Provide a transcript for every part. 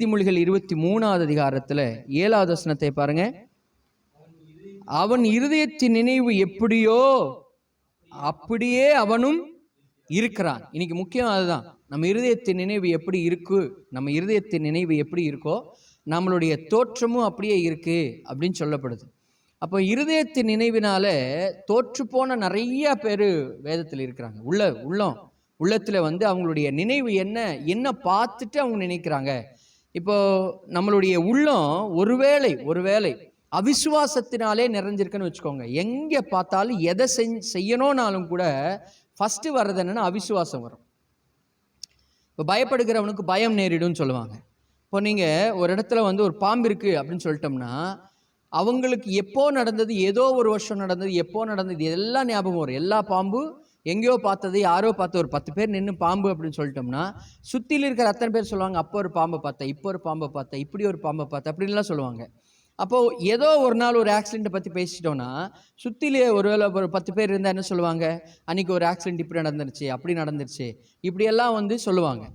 நீதிமொழிகள் 23வது அதிகாரத்துல 7வது வசனத்தை பாருங்க. அவன் இருதயத்தின் நினைவு எப்படியோ அப்படியே அவனும் இருக்கிறான். இன்னைக்கு முக்கியம் அதுதான். நம்ம இருதயத்தின் நினைவு எப்படி இருக்கு, நம்ம இருதயத்தின் நினைவு எப்படி இருக்கோ நம்மளுடைய தோற்றமும் அப்படியே இருக்கு அப்படின்னு சொல்லப்படுது. அப்போ இருதயத்தின் நினைவினால தோற்று போன நிறைய பேர் வேதத்தில் இருக்கிறாங்க. உள்ளத்துல அவங்களுடைய நினைவு என்ன பார்த்துட்டு அவங்க நினைக்கிறாங்க. இப்போ நம்மளுடைய உள்ளம் ஒருவேளை அவிசுவாசத்தினாலே நிறைஞ்சிருக்குன்னு வச்சுக்கோங்க. எங்கே பார்த்தாலும் எதை செய்யணும்னாலும் கூட ஃபஸ்ட்டு வர்றது என்னன்னா அவிசுவாசம் வரும். இப்போ பயப்படுகிறவனுக்கு பயம் நேரிடும்னு சொல்லுவாங்க. இப்போ நீங்கள் ஒரு இடத்துல ஒரு பாம்பு இருக்குது அப்படின்னு சொல்லிட்டோம்னா அவங்களுக்கு எப்போ நடந்தது, ஏதோ ஒரு வருஷம் நடந்தது, எப்போ நடந்தது எல்லாம் ஞாபகம் வரும். எல்லா பாம்பு எங்கேயோ பார்த்தது, யாரோ பார்த்து ஒரு 10 பேர் நின்று பாம்பு அப்படின்னு சொல்லிட்டோம்னா சுற்றியில் இருக்கிற அத்தனை பேர் சொல்லுவாங்க, அப்போ ஒரு பாம்பை பார்த்தேன், இப்போ ஒரு பாம்பை பார்த்தேன், இப்படி ஒரு பாம்பை பார்த்தேன் அப்படின்லாம் சொல்லுவாங்க. அப்போது ஏதோ ஒரு நாள் ஒரு ஆக்சிடெண்ட்டை பற்றி பேசிட்டோன்னா சுற்றிலே ஒருவேளை ஒரு 10 பேர் இருந்தால் என்ன சொல்லுவாங்க, அன்றைக்கி ஒரு ஆக்சிடெண்ட் இப்படி நடந்துருச்சு, அப்படி நடந்துருச்சு, இப்படியெல்லாம் சொல்லுவாங்க.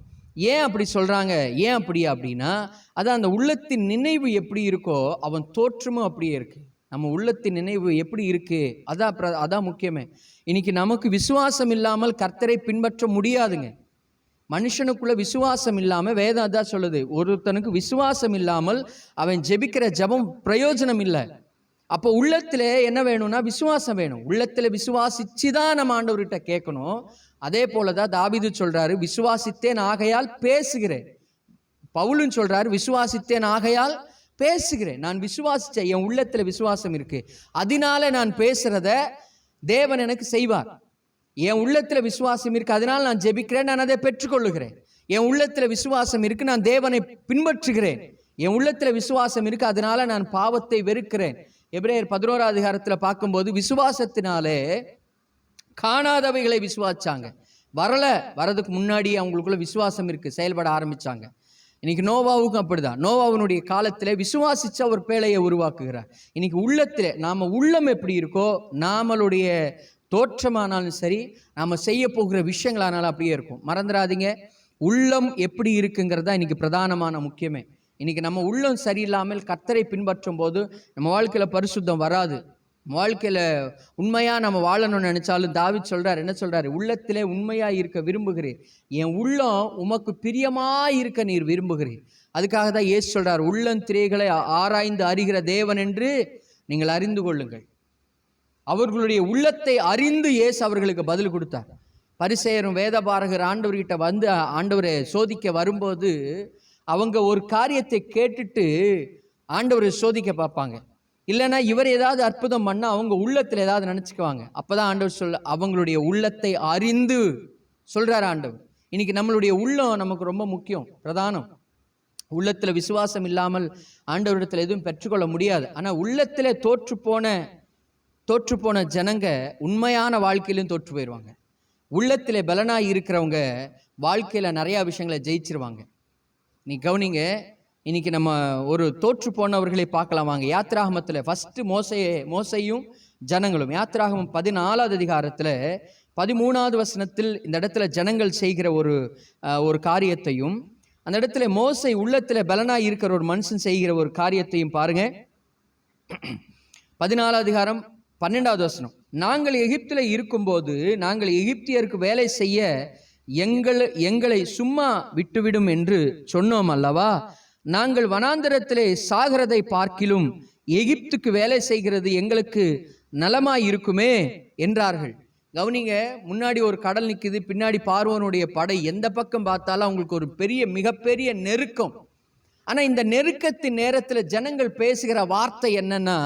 ஏன் அப்படி சொல்கிறாங்க, ஏன் அப்படின்னா அதான் அந்த உள்ளத்தின் நினைவு எப்படி இருக்கோ அவன் தோற்றமும் அப்படியே இருக்குது. நம்ம உள்ளத்தின் நினைவு எப்படி இருக்குது அதான் முக்கியமே. இன்னைக்கு நமக்கு விசுவாசம் இல்லாமல் கர்த்தரை பின்பற்ற முடியாதுங்க. மனுஷனுக்குள்ள விசுவாசம் இல்லாமல் வேதம் அதான் சொல்லுது, ஒருத்தனுக்கு விசுவாசம் இல்லாமல் அவன் ஜெபிக்கிற ஜெபம் பிரயோஜனம் இல்லை. அப்போ உள்ளத்தில் என்ன வேணும்னா விசுவாசம் வேணும். உள்ளத்தில் விசுவாசிச்சு தான் நம்ம ஆண்டவர்கிட்ட கேட்கணும். அதே போல தான் தாவீது சொல்கிறாரு, விசுவாசித்தேன் ஆகையால் பேசுகிறேன். பவுலும் சொல்கிறாரு, விசுவாசித்தேன் ஆகையால் பேசுகிறேன். நான் விசுவாசித்தேன், என் உள்ளத்தில் விசுவாசம் இருக்குது, அதனால நான் பேசுகிறத தேவன் எனக்கு செய்வார். என் உள்ளத்தில் விசுவாசம் இருக்குது, அதனால் நான் ஜெபிக்கிறேன், நான் அதை பெற்றுக்கொள்ளுகிறேன். என் உள்ளத்தில் விசுவாசம் இருக்குது, நான் தேவனை பின்பற்றுகிறேன். என் உள்ளத்தில் விசுவாசம் இருக்குது, அதனால நான் பாவத்தை வெறுக்கிறேன். எபிரேயர் 11வது அதிகாரத்தில் பார்க்கும்போது விசுவாசத்தினாலே காணாதவைகளை விசுவாச்சாங்க. வரதுக்கு முன்னாடி அவங்களுக்குள்ள விசுவாசம் இருக்குது, செயல்பட ஆரம்பித்தாங்க. இன்னைக்கு நோவாவுக்கும் அப்படிதான். நோவாவுனுடைய காலத்தில் விசுவாசிச்ச ஒரு பேழையை உருவாக்குகிறார். இன்னைக்கு உள்ளத்தில் உள்ளம் எப்படி இருக்கோ நாமளுடைய தோற்றமானாலும் சரி, நாம் செய்ய போகிற விஷயங்களானாலும் அப்படியே இருக்கும். மறந்துடாதீங்க, உள்ளம் எப்படி இருக்குங்கிறதா இன்னைக்கு பிரதானமான முக்கியமே. இன்னைக்கு நம்ம உள்ளம் சரியில்லாமல் கர்த்தரை பின்பற்றும் போது நம்ம வாழ்க்கையில் பரிசுத்தம் வராது. நம்ம வாழ்க்கையில் உண்மையாக நம்ம வாழணும்னு நினச்சாலும் தாவீது சொல்கிறார், என்ன சொல்கிறாரு, உள்ளத்திலே உண்மையாக இருக்க விரும்புகிறீர், என் உள்ளம் உமக்கு பிரியமாக இருக்க நீர் விரும்புகிறீர். அதுக்காக தான் இயேசு சொல்கிறார், உள்ளந்திரைகளை ஆராய்ந்து அறிகிற தேவன் என்று நீங்கள் அறிந்து கொள்ளுங்கள். அவர்களுடைய உள்ளத்தை அறிந்து இயேசு அவர்களுக்கு பதில் கொடுத்தார். பரிசேயரும் வேதபாரகர் ஆண்டவர்கிட்ட ஆண்டவரை சோதிக்க வரும்போது அவங்க ஒரு காரியத்தை கேட்டுட்டு ஆண்டவரை சோதிக்க பார்ப்பாங்க. இல்லைன்னா இவர் ஏதாவது அற்புதம் பண்ணால் அவங்க உள்ளத்தில் ஏதாவது நினச்சிக்குவாங்க. அப்போ தான் ஆண்டவர் அவங்களுடைய உள்ளத்தை அறிந்து சொல்கிறார் ஆண்டவர். இன்னைக்கு நம்மளுடைய உள்ளம் நமக்கு ரொம்ப முக்கியம், பிரதானம். உள்ளத்தில் விசுவாசம் இல்லாமல் ஆண்டவரிடத்தில் எதுவும் பெற்றுக்கொள்ள முடியாது. ஆனால் உள்ளத்தில் தோற்று போன ஜனங்க உண்மையான வாழ்க்கையிலும் தோற்று போயிடுவாங்க. உள்ளத்தில் பலனாக இருக்கிறவங்க வாழ்க்கையில் நிறையா விஷயங்களை ஜெயிச்சிருவாங்க. நீ கவனிங்க, இன்னைக்கு நம்ம ஒரு தோற்று போனவர்களை பார்க்கலாம் வாங்க. யாத்திராகமத்தில் ஃபஸ்ட்டு மோசையும் ஜனங்களும், யாத்திராகமம் 14வது அதிகாரத்தில் 13வது வசனத்தில் இந்த இடத்துல ஜனங்கள் செய்கிற ஒரு காரியத்தையும், அந்த இடத்துல மோசை உள்ளத்தில் பலனாக இருக்கிற ஒரு மனுஷன் செய்கிற ஒரு காரியத்தையும் பாருங்க. 14வது அதிகாரம் 12வது வசனம், நாங்கள் எகிப்தில் இருக்கும்போது நாங்கள் எகிப்தியருக்கு வேலை செய்ய எங்களை சும்மா விட்டுவிடும் என்று சொன்னோம் அல்லவா, நாங்கள் வனாந்தரத்திலே சாகிறதை பார்க்கிலும் எகிப்துக்கு வேலை செய்கிறது எங்களுக்கு நலமாய் இருக்குமே என்றார்கள். கவனிங்க, முன்னாடி ஒரு கடல் நிற்குது, பின்னாடி பார்வோனுடைய படை, எந்த பக்கம் பார்த்தாலும் அவங்களுக்கு ஒரு மிகப்பெரிய நெருக்கம். ஆனால் இந்த நெருக்கத்தின் நேரத்தில் ஜனங்கள் பேசுகிற வார்த்தை என்னன்னா,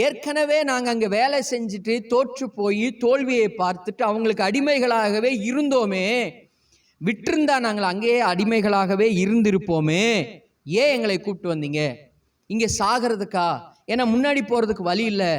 ஏற்கனவே நாங்கள் அங்கே வேலை செஞ்சுட்டு தோற்று போய் தோல்வியை பார்த்துட்டு அவங்களுக்கு அடிமைகளாகவே இருந்தோமே, விட்டிருந்தா நாங்கள் அங்கேயே அடிமைகளாகவே இருந்திருப்போமே, ஏன் எங்களை கூப்பிட்டு வந்தீங்க இங்கே சாகிறதுக்கா? ஏன்னா முன்னாடி போகிறதுக்கு வழி இல்லை,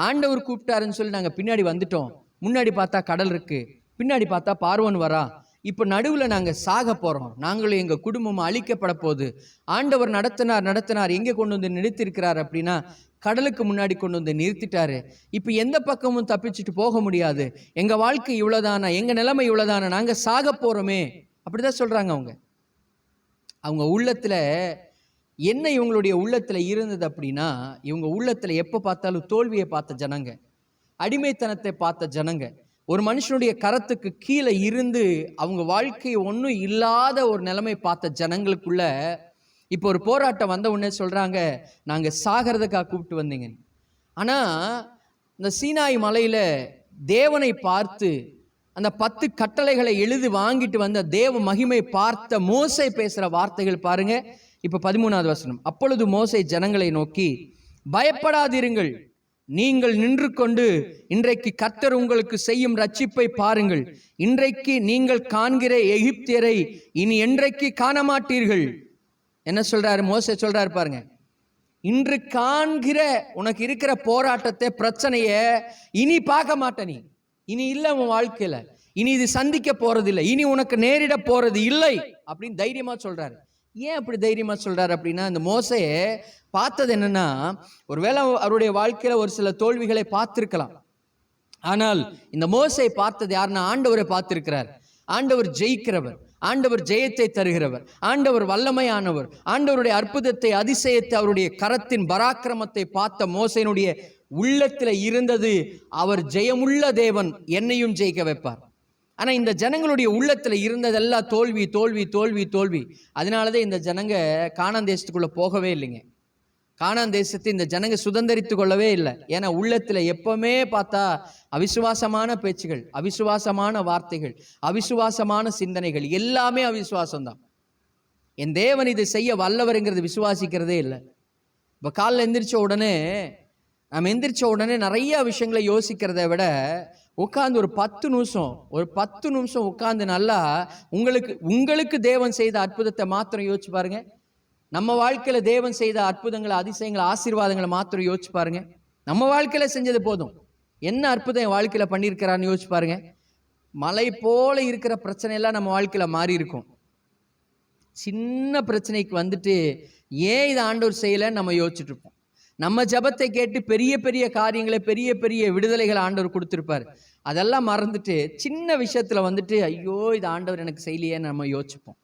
ஆண்டவர் கூப்பிட்டாருன்னு சொல்லி நாங்கள் பின்னாடி வந்துட்டோம். முன்னாடி பார்த்தா கடல் இருக்கு, பின்னாடி பார்த்தா பார்வோன் வரா, இப்போ நடுவில் நாங்கள் சாக போகிறோம், நாங்களும் எங்கள் குடும்பமும் அழிக்கப்பட போகுது. ஆண்டவர் நடத்தினார் எங்கே கொண்டு வந்து நிறுத்திருக்கிறார் அப்படின்னா கடலுக்கு முன்னாடி கொண்டு வந்து நிறுத்திட்டாரு. இப்போ எந்த பக்கமும் தப்பிச்சுட்டு போக முடியாது, எங்கள் வாழ்க்கை இவ்வளோதானா, எங்கள் நிலைமை இவ்வளோதானா, நாங்கள் சாக போகிறோமே, அப்படிதான் சொல்கிறாங்க அவங்க. அவங்க உள்ளத்தில் என்ன இவங்களுடைய உள்ளத்தில் இருந்தது அப்படின்னா, இவங்க உள்ளத்தில் எப்போ பார்த்தாலும் தோல்வியை பார்த்த ஜனங்க, அடிமைத்தனத்தை பார்த்த ஜனங்க, ஒரு மனுஷனுடைய கரத்துக்கு கீழே இருந்து அவங்க வாழ்க்கை ஒன்றும் இல்லாத ஒரு நிலைமை பார்த்த ஜனங்களுக்குள்ள இப்போ ஒரு போராட்டம் வந்த உடனே சொல்கிறாங்க, நாங்கள் சாகிறதுக்காக கூப்பிட்டு வந்தீங்க. ஆனால் இந்த சீனாய் மலையில் தேவனை பார்த்து அந்த 10 கட்டளைகளை எழுதி வாங்கிட்டு வந்த தேவ மகிமை பார்த்த மோசே பேசுகிற வார்த்தைகள் பாருங்க. இப்போ 13வது வசனம். அப்பொழுது மோசே ஜனங்களை நோக்கி, பயப்படாதிருங்கள், நீங்கள் நின்று கொண்டு இன்றைக்கு கர்த்தர் உங்களுக்கு செய்யும் ரட்சிப்பை பாருங்கள். இன்றைக்கு நீங்கள் காண்கிற எகிப்தியரை இனி என்றைக்கு காண மாட்டீர்கள். என்ன சொல்றாரு மோசே? சொல்றாரு பாருங்க, இன்று காண்கிற உனக்கு இருக்கிற போராட்டத்தை, பிரச்சனைய இனி பார்க்க மாட்ட, நீ இனி இல்லை உன் வாழ்க்கையில, இனி இது சந்திக்க போறது இல்லை, இனி உனக்கு நேரிட போறது இல்லை அப்படின்னு தைரியமா சொல்றாரு. ஏன் அப்படி தைரியமா சொல்றாரு அப்படின்னா, இந்த மோசையை பார்த்தது என்னன்னா, ஒருவேளை அவருடைய வாழ்க்கையில ஒரு சில தோல்விகளை பார்த்திருக்கலாம். ஆனால் இந்த மோசை பார்த்தது யாருன்னா, ஆண்டவரை பார்த்திருக்கிறார். ஆண்டவர் ஜெயிக்கிறவர், ஆண்டவர் ஜெயத்தை தருகிறவர், ஆண்டவர் வல்லமையானவர், ஆண்டவருடைய அற்புதத்தை, அதிசயத்தை, அவருடைய கரத்தின் பராக்கிரமத்தை பார்த்த மோசையினுடைய உள்ளத்தில் இருந்தது, அவர் ஜெயமுள்ள தேவன், என்னையும் ஜெயிக்க வைப்பார். ஆனால் இந்த ஜனங்களுடைய உள்ளத்தில் இருந்ததெல்லாம் தோல்வி தோல்வி தோல்வி தோல்வி. அதனாலதான் இந்த ஜனங்க கானான் தேசத்துக்குள்ள போகவே இல்லைங்க. கானான் தேசத்தை இந்த ஜனங்க சுதந்திரித்து கொள்ளவே இல்லை. ஏன்னா உள்ளத்தில் எப்பவுமே பார்த்தா அவிசுவாசமான பேச்சுகள், அவிசுவாசமான வார்த்தைகள், அவிசுவாசமான சிந்தனைகள், எல்லாமே அவிசுவாசம்தான். என் தேவன் இதை செய்ய வல்லவருங்கிறது விசுவாசிக்கிறதே இல்லை. இப்போ காலைல எந்திரிச்ச உடனே நிறைய விஷயங்களை யோசிக்கிறத விட உட்காந்து ஒரு 10 நிமிஷம் உட்காந்து நல்லா உங்களுக்கு தேவன் செய்த அற்புதத்தை மாத்திரம் யோசிச்சு பாருங்க. நம்ம வாழ்க்கையில தேவன் செய்த அற்புதங்களை, அதிசயங்களை, ஆசீர்வாதங்களை மாத்திரம் யோசிச்சு பாருங்க. நம்ம வாழ்க்கையில செஞ்சது போதும். என்ன அற்புதம் என் வாழ்க்கையில பண்ணியிருக்கிறான்னு யோசிச்சு பாருங்க. மலை போல இருக்கிற பிரச்சனையெல்லாம் நம்ம வாழ்க்கையில மாறி இருக்கும். சின்ன பிரச்சனைக்கு வந்துட்டு ஏன் இதை ஆண்டவர் செய்யலைன்னு நம்ம யோசிச்சுட்டு இருப்போம். நம்ம ஜபத்தை கேட்டு பெரிய பெரிய காரியங்களை, பெரிய பெரிய விடுதலைகளை ஆண்டவர் கொடுத்துருப்பார். அதெல்லாம் மறந்துட்டு சின்ன விஷயத்துல வந்துட்டு ஐயோ இது ஆண்டவர் எனக்கு செய்யலையேன்னு நம்ம யோசிப்போம்.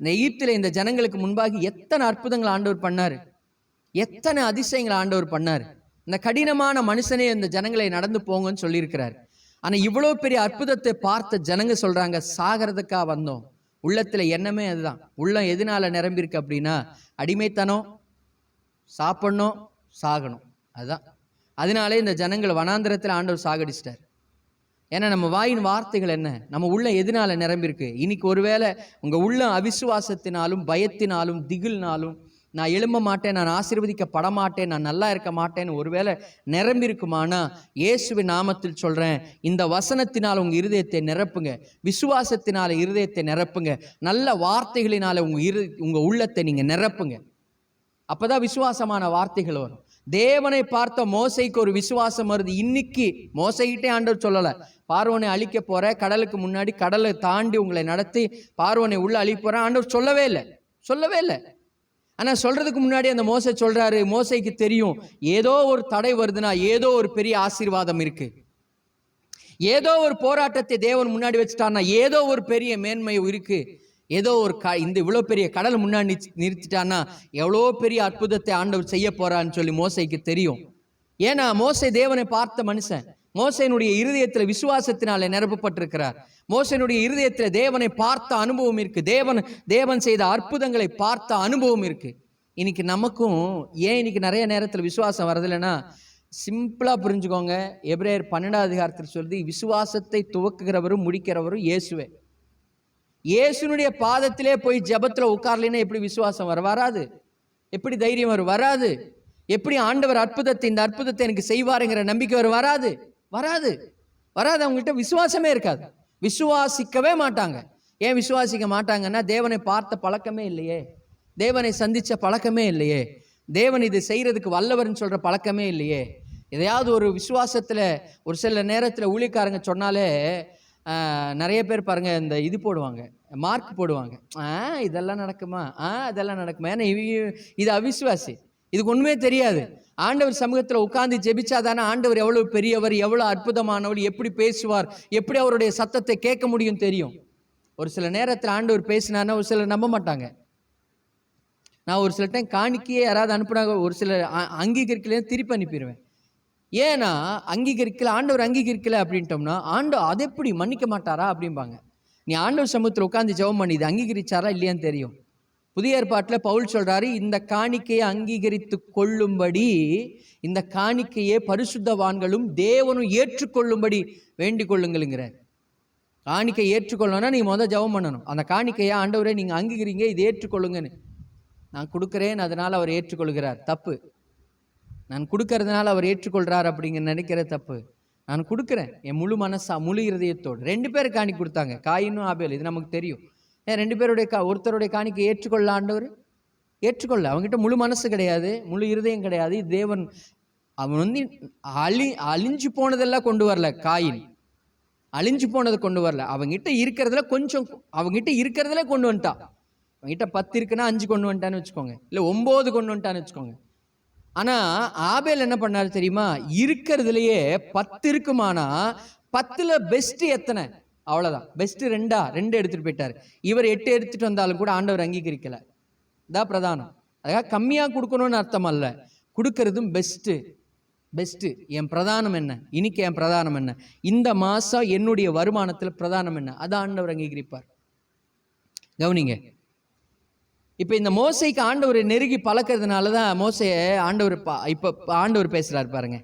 இந்த எகிப்தில் இந்த ஜனங்களுக்கு முன்பாக எத்தனை அற்புதங்கள் ஆண்டவர் பண்ணாரு, எத்தனை அதிசயங்களை ஆண்டவர் பண்ணார். இந்த கடினமான மனுஷனே இந்த ஜனங்களை நடந்து போங்கன்னு சொல்லியிருக்கிறார். ஆனா இவ்வளோ பெரிய அற்புதத்தை பார்த்த ஜனங்க சொல்றாங்க, சாகிறதுக்காக வந்தோம். உள்ளத்துல எண்ணமே அதுதான். உள்ளம் எதனால நிரம்பியிருக்கு அப்படின்னா, அடிமைத்தனம், சாப்பிடணும், சாகணும், அதுதான். அதனாலே இந்த ஜனங்களை வனாந்திரத்தில் ஆண்டவர் சாகடிச்சிட்டார். ஏன்னா நம்ம வாயின் வார்த்தைகள் என்ன, நம்ம உள்ள எதனால நிரம்பியிருக்கு. இன்னைக்கு ஒருவேளை உங்க உள்ள அவிசுவாசத்தினாலும், பயத்தினாலும், திகில்னாலும், நான் எழும்ப மாட்டேன், நான் ஆசீர்வதிக்கப்பட மாட்டேன், நான் நல்லா இருக்க மாட்டேன்னு ஒருவேளை நிரம்பியிருக்குமானா, இயேசுவின் நாமத்தில் சொல்றேன், இந்த வசனத்தினால் உங்க இருதயத்தை நிரப்புங்க, விசுவாசத்தினால இருதயத்தை நிரப்புங்க, நல்ல வார்த்தைகளினால உங்க உள்ளத்தை நீங்க நிரப்புங்க. அப்பதான் விசுவாசமான வார்த்தைகள் வரும். தேவனை பார்த்த மோசைக்கு ஒரு விசுவாசம் வருது. இன்னைக்கு மோசைகிட்டே ஆண்டவர் சொல்லலை, பார்வோனை அழிக்க போற, கடலுக்கு முன்னாடி கடலை தாண்டி உங்களை நடத்தி பார்வோனை உள்ள அழிக்க போற, ஆண்டவர் சொல்லவே இல்லை. ஆனா சொல்றதுக்கு முன்னாடி அந்த மோசை சொல்றாரு, மோசைக்கு தெரியும் ஏதோ ஒரு தடை வருதுன்னா ஏதோ ஒரு பெரிய ஆசீர்வாதம் இருக்கு, ஏதோ ஒரு போராட்டத்தை தேவன் முன்னாடி வச்சுட்டான்னா ஏதோ ஒரு பெரிய மேன்மை இருக்கு, ஏதோ ஒரு இந்த இவ்வளோ பெரிய கடல் முன்னாடி நிறுத்திட்டான்னா எவ்வளோ பெரிய அற்புதத்தை ஆண்டவர் செய்ய போறான்னு சொல்லி மோசைக்கு தெரியும். ஏன்னா மோசை தேவனை பார்த்த மனுஷன். மோசையினுடைய இருதயத்தில் விசுவாசத்தினாலே நிரப்பப்பட்டிருக்கிறார். மோசையினுடைய இருதயத்தில் தேவனை பார்த்த அனுபவம் இருக்கு, தேவன் செய்த அற்புதங்களை பார்த்த அனுபவம் இருக்கு. இன்னைக்கு நமக்கும் ஏன் இன்னைக்கு நிறைய நேரத்தில் விசுவாசம் வரதில்லைன்னா, சிம்பிளா புரிஞ்சுக்கோங்க. எபிரேயர் 12வது அதிகாரத்தில் சொல்லுது, விசுவாசத்தை துவக்குகிறவரும் முடிக்கிறவரும் இயேசுவே. இயேசுனுடைய பாதத்திலே போய் ஜபத்தில் உட்கார்லன்னா எப்படி விசுவாசம் வராது? எப்படி தைரியம் வராது? எப்படி ஆண்டவர் இந்த அற்புதத்தை எனக்கு செய்வாருங்கிற நம்பிக்கை வராது? அவங்கள்ட்ட விசுவாசமே இருக்காது, விசுவாசிக்கவே மாட்டாங்க. ஏன் விசுவாசிக்க மாட்டாங்கன்னா, தேவனை பார்த்த பழக்கமே இல்லையே, தேவனை சந்திச்ச பழக்கமே இல்லையே, தேவன் இது செய்யறதுக்கு வல்லவர்னு சொல்ற பழக்கமே இல்லையே. எதையாவது ஒரு விசுவாசத்துல ஒரு சில நேரத்தில் ஊழியக்காரங்க சொன்னாலே நிறைய பேர் பாருங்க, இந்த இது போடுவாங்க, மார்க் போடுவாங்க, இதெல்லாம் நடக்குமா, அதெல்லாம் நடக்குமா. ஏன்னா இது அவிசுவாசி, இதுக்கு ஒண்ணுமே தெரியாது. ஆண்டவர் சமூகத்தில் உட்கார்ந்து ஜெபிச்சாதானே ஆண்டவர் எவ்வளவு பெரியவர், எவ்வளவு அற்புதமானவர், எப்படி பேசுவார், எப்படி அவருடைய சத்தத்தை கேட்க முடியும் தெரியும். ஒரு சில நேரத்தில் ஆண்டவர் பேசினான்னா ஒரு சிலர் நம்ப மாட்டாங்க. நான் ஒரு சில டைம் காணிக்கையே யாராவது அனுப்புனாங்க, ஒரு சில அங்கீகரிக்கல, திருப்பி அனுப்பிடுவேன். ஏன்னா அங்கீகரிக்கல, ஆண்டவர் அங்கீகரிக்கல அப்படின்ட்டோம்னா, அது எப்படி மன்னிக்க மாட்டாரா அப்படிம்பாங்க. நீ ஆண்டவர் சமூகத்தில் உட்காந்து ஜெபம் பண்ணி இது அங்கீகரிச்சாரா இல்லையான்னு தெரியும். புதிய ஏற்பாட்டில் பவுல் சொல்றாரு, இந்த காணிக்கையை அங்கீகரித்து கொள்ளும்படி, இந்த காணிக்கையை பரிசுத்தவான்களும் தேவனும் ஏற்றுக்கொள்ளும்படி வேண்டிக் கொள்ளுங்கிறார். காணிக்கை ஏற்றுக்கொள்ளணும்னா நீ முதல் ஜெபம் பண்ணணும். அந்த காணிக்கையை ஆண்டவரே நீங்க அங்கீகரிங்க, இதை ஏற்றுக்கொள்ளுங்கன்னு. நான் கொடுக்கிறேன், அதனால அவர் ஏற்றுக்கொள்கிறார், தப்பு. நான் கொடுக்கறதுனால அவர் ஏற்றுக்கொள்றார் அப்படிங்கிற நினைக்கிற தப்பு. நான் கொடுக்குறேன் என் முழு மனசா, முழு இருதயத்தோடு. 2 பேர் காணி கொடுத்தாங்க, காயினும் ஆபேல், இது நமக்கு தெரியும். 2 பேருடைய ஒருத்தருடைய காணிக்கை ஏற்றுக்கொள்ள ஆண்டவர் ஏற்றுக்கொள்ள. அவங்ககிட்ட முழு மனசு கிடையாது, முழு இருதயம் கிடையாது. தேவன் அவன் வந்து அழிஞ்சு போனதெல்லாம் கொண்டு வரல. காயின் அழிஞ்சு போனதை கொண்டு வரல, அவங்ககிட்ட இருக்கிறதுல கொஞ்சம், அவங்ககிட்ட இருக்கிறதுல கொண்டு வந்துட்டான். அவங்ககிட்ட 10 இருக்குன்னா 5 கொண்டு வந்துட்டான்னு வச்சுக்கோங்க, இல்லை 9 கொண்டு வந்துட்டான்னு வச்சுக்கோங்க. ஆனா ஆபேல் என்ன பண்ணாரு தெரியுமா? இருக்கிறதுலயே 10 இருக்குமானா 10ல பெஸ்ட் எத்தனை? அவ்வளவுதான். பெஸ்ட் 2 எடுத்துட்டு போயிட்டாரு. இவர் 8 எடுத்துட்டு வந்தாலும் கூட ஆண்டவர் அங்கீகரிக்கல. இதான் பிரதானம். அதுக்காக கம்மியா கொடுக்கணும்னு அர்த்தம் அல்ல, கொடுக்கறதும் பெஸ்ட். என் பிரதானம் என்ன, இன்னைக்கு என் பிரதானம் என்ன, இந்த மாசம் என்னுடைய வருமானத்தில் பிரதானம் என்ன, அதை ஆண்டவர் அங்கீகரிப்பார். கவனிங்க. இப்போ இந்த மோசைக்கு ஆண்டவர் நெருங்கி பழக்கிறதுனால தான் மோசையை ஆண்டவர் இப்போ ஆண்டவர் பேசுகிறார் பாருங்க.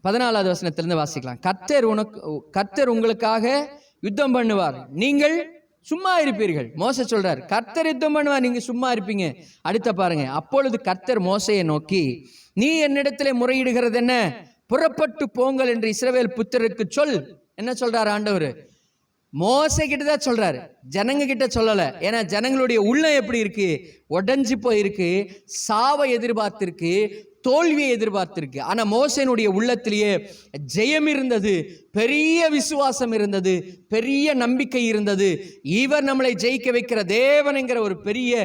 14வது வசனத்திலிருந்து வாசிக்கலாம். கர்த்தர் உங்களுக்காக யுத்தம் பண்ணுவார், நீங்கள் சும்மா இருப்பீர்கள். மோசை சொல்றார், கர்த்தர் யுத்தம் பண்ணுவார், நீங்க சும்மா இருப்பீங்க. அடுத்த பாருங்க. அப்பொழுது கர்த்தர் மோசையை நோக்கி, நீ என்னிடத்திலே முறையிடுகிறது என்ன? புறப்பட்டு போங்கள் என்று இஸ்ரவேல் புத்திரருக்கு சொல். என்ன சொல்றாரு ஆண்டவர்? மோசை கிட்ட தான் சொல்றாரு, ஜனங்க கிட்ட சொல்லல. ஏன்னா ஜனங்களுடைய உள்ளம் எப்படி இருக்கு? உடஞ்சி போயிருக்கு, சாவை எதிர்பார்த்திருக்கு, தோல்வியை எதிர்பார்த்திருக்கு. ஆனா மோசையினுடைய உள்ளத்திலேயே ஜெயம் இருந்தது, பெரிய விசுவாசம் இருந்தது, பெரிய நம்பிக்கை இருந்தது. இவர் நம்மளை ஜெயிக்க வைக்கிற தேவன் என்கிற ஒரு பெரிய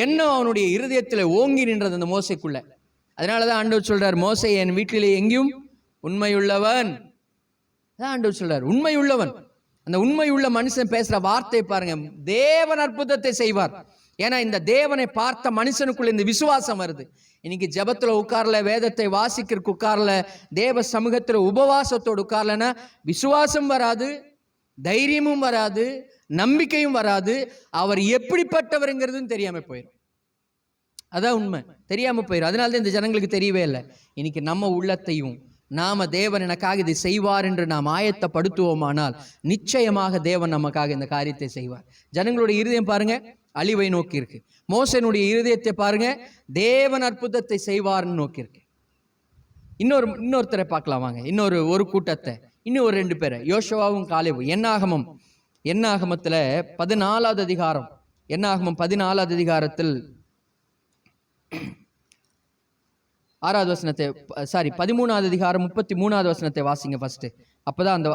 எண்ணம் அவனுடைய இருதயத்தில் ஓங்கி நின்றது அந்த மோசைக்குள்ள. அதனாலதான் ஆண்டவர் சொல்றார், மோசை என் வீட்டிலே எங்கேயும் உண்மையுள்ளவன். ஆண்டவர் சொல்றார் உண்மையுள்ளவன். அந்த உண்மையுள்ள மனுஷன் பேசுற வார்த்தை பாருங்க, தேவன் அற்புதத்தை செய்வார். ஏன்னா இந்த தேவனை பார்த்த மனுஷனுக்குள்ள இந்த விசுவாசம் வருது. இன்னைக்கு ஜெபத்துல உட்கார்ல, வேதத்தை வாசிக்கிறதுக்கு உட்கார்ல, தேவ சமூகத்துல உபவாசத்தோடு உட்கார்லன்னா விசுவாசம் வராது, தைரியமும் வராது, நம்பிக்கையும் வராது. அவர் எப்படிப்பட்டவருங்கிறதும் தெரியாம போயிடும். அதான் உண்மை, தெரியாம போயிடும். அதனால இந்த ஜனங்களுக்கு தெரியவே இல்லை. இன்னைக்கு நம்ம உள்ளத்தையும் நாம தேவன் எனக்காக இதை செய்வார் என்று நாம் ஆயத்தப்படுத்துவோமானால் நிச்சயமாக தேவன் நமக்காக இந்த காரியத்தை செய்வார். ஜனங்களுடைய இருதயம் பாருங்க, அழிவை நோக்கி இருக்கு. மோசனுடைய இருதயத்தை பாருங்க, தேவன் அற்புதத்தை செய்வார்னு நோக்கி இருக்கு. இன்னொருத்தரை பார்க்கலாம் வாங்க. ஒரு கூட்டத்தை, இன்னும் ஒரு 2 பேரை, யோசுவாவும் காலேபு. என்னாகமத்தில் 14வது அதிகாரம், என்னாகமம் 14வது அதிகாரத்தில் 6வது வசனத்தை, 13வது அதிகாரம் 33வது வசனத்தை வாசிங்க ஃபர்ஸ்ட். அப்பதான்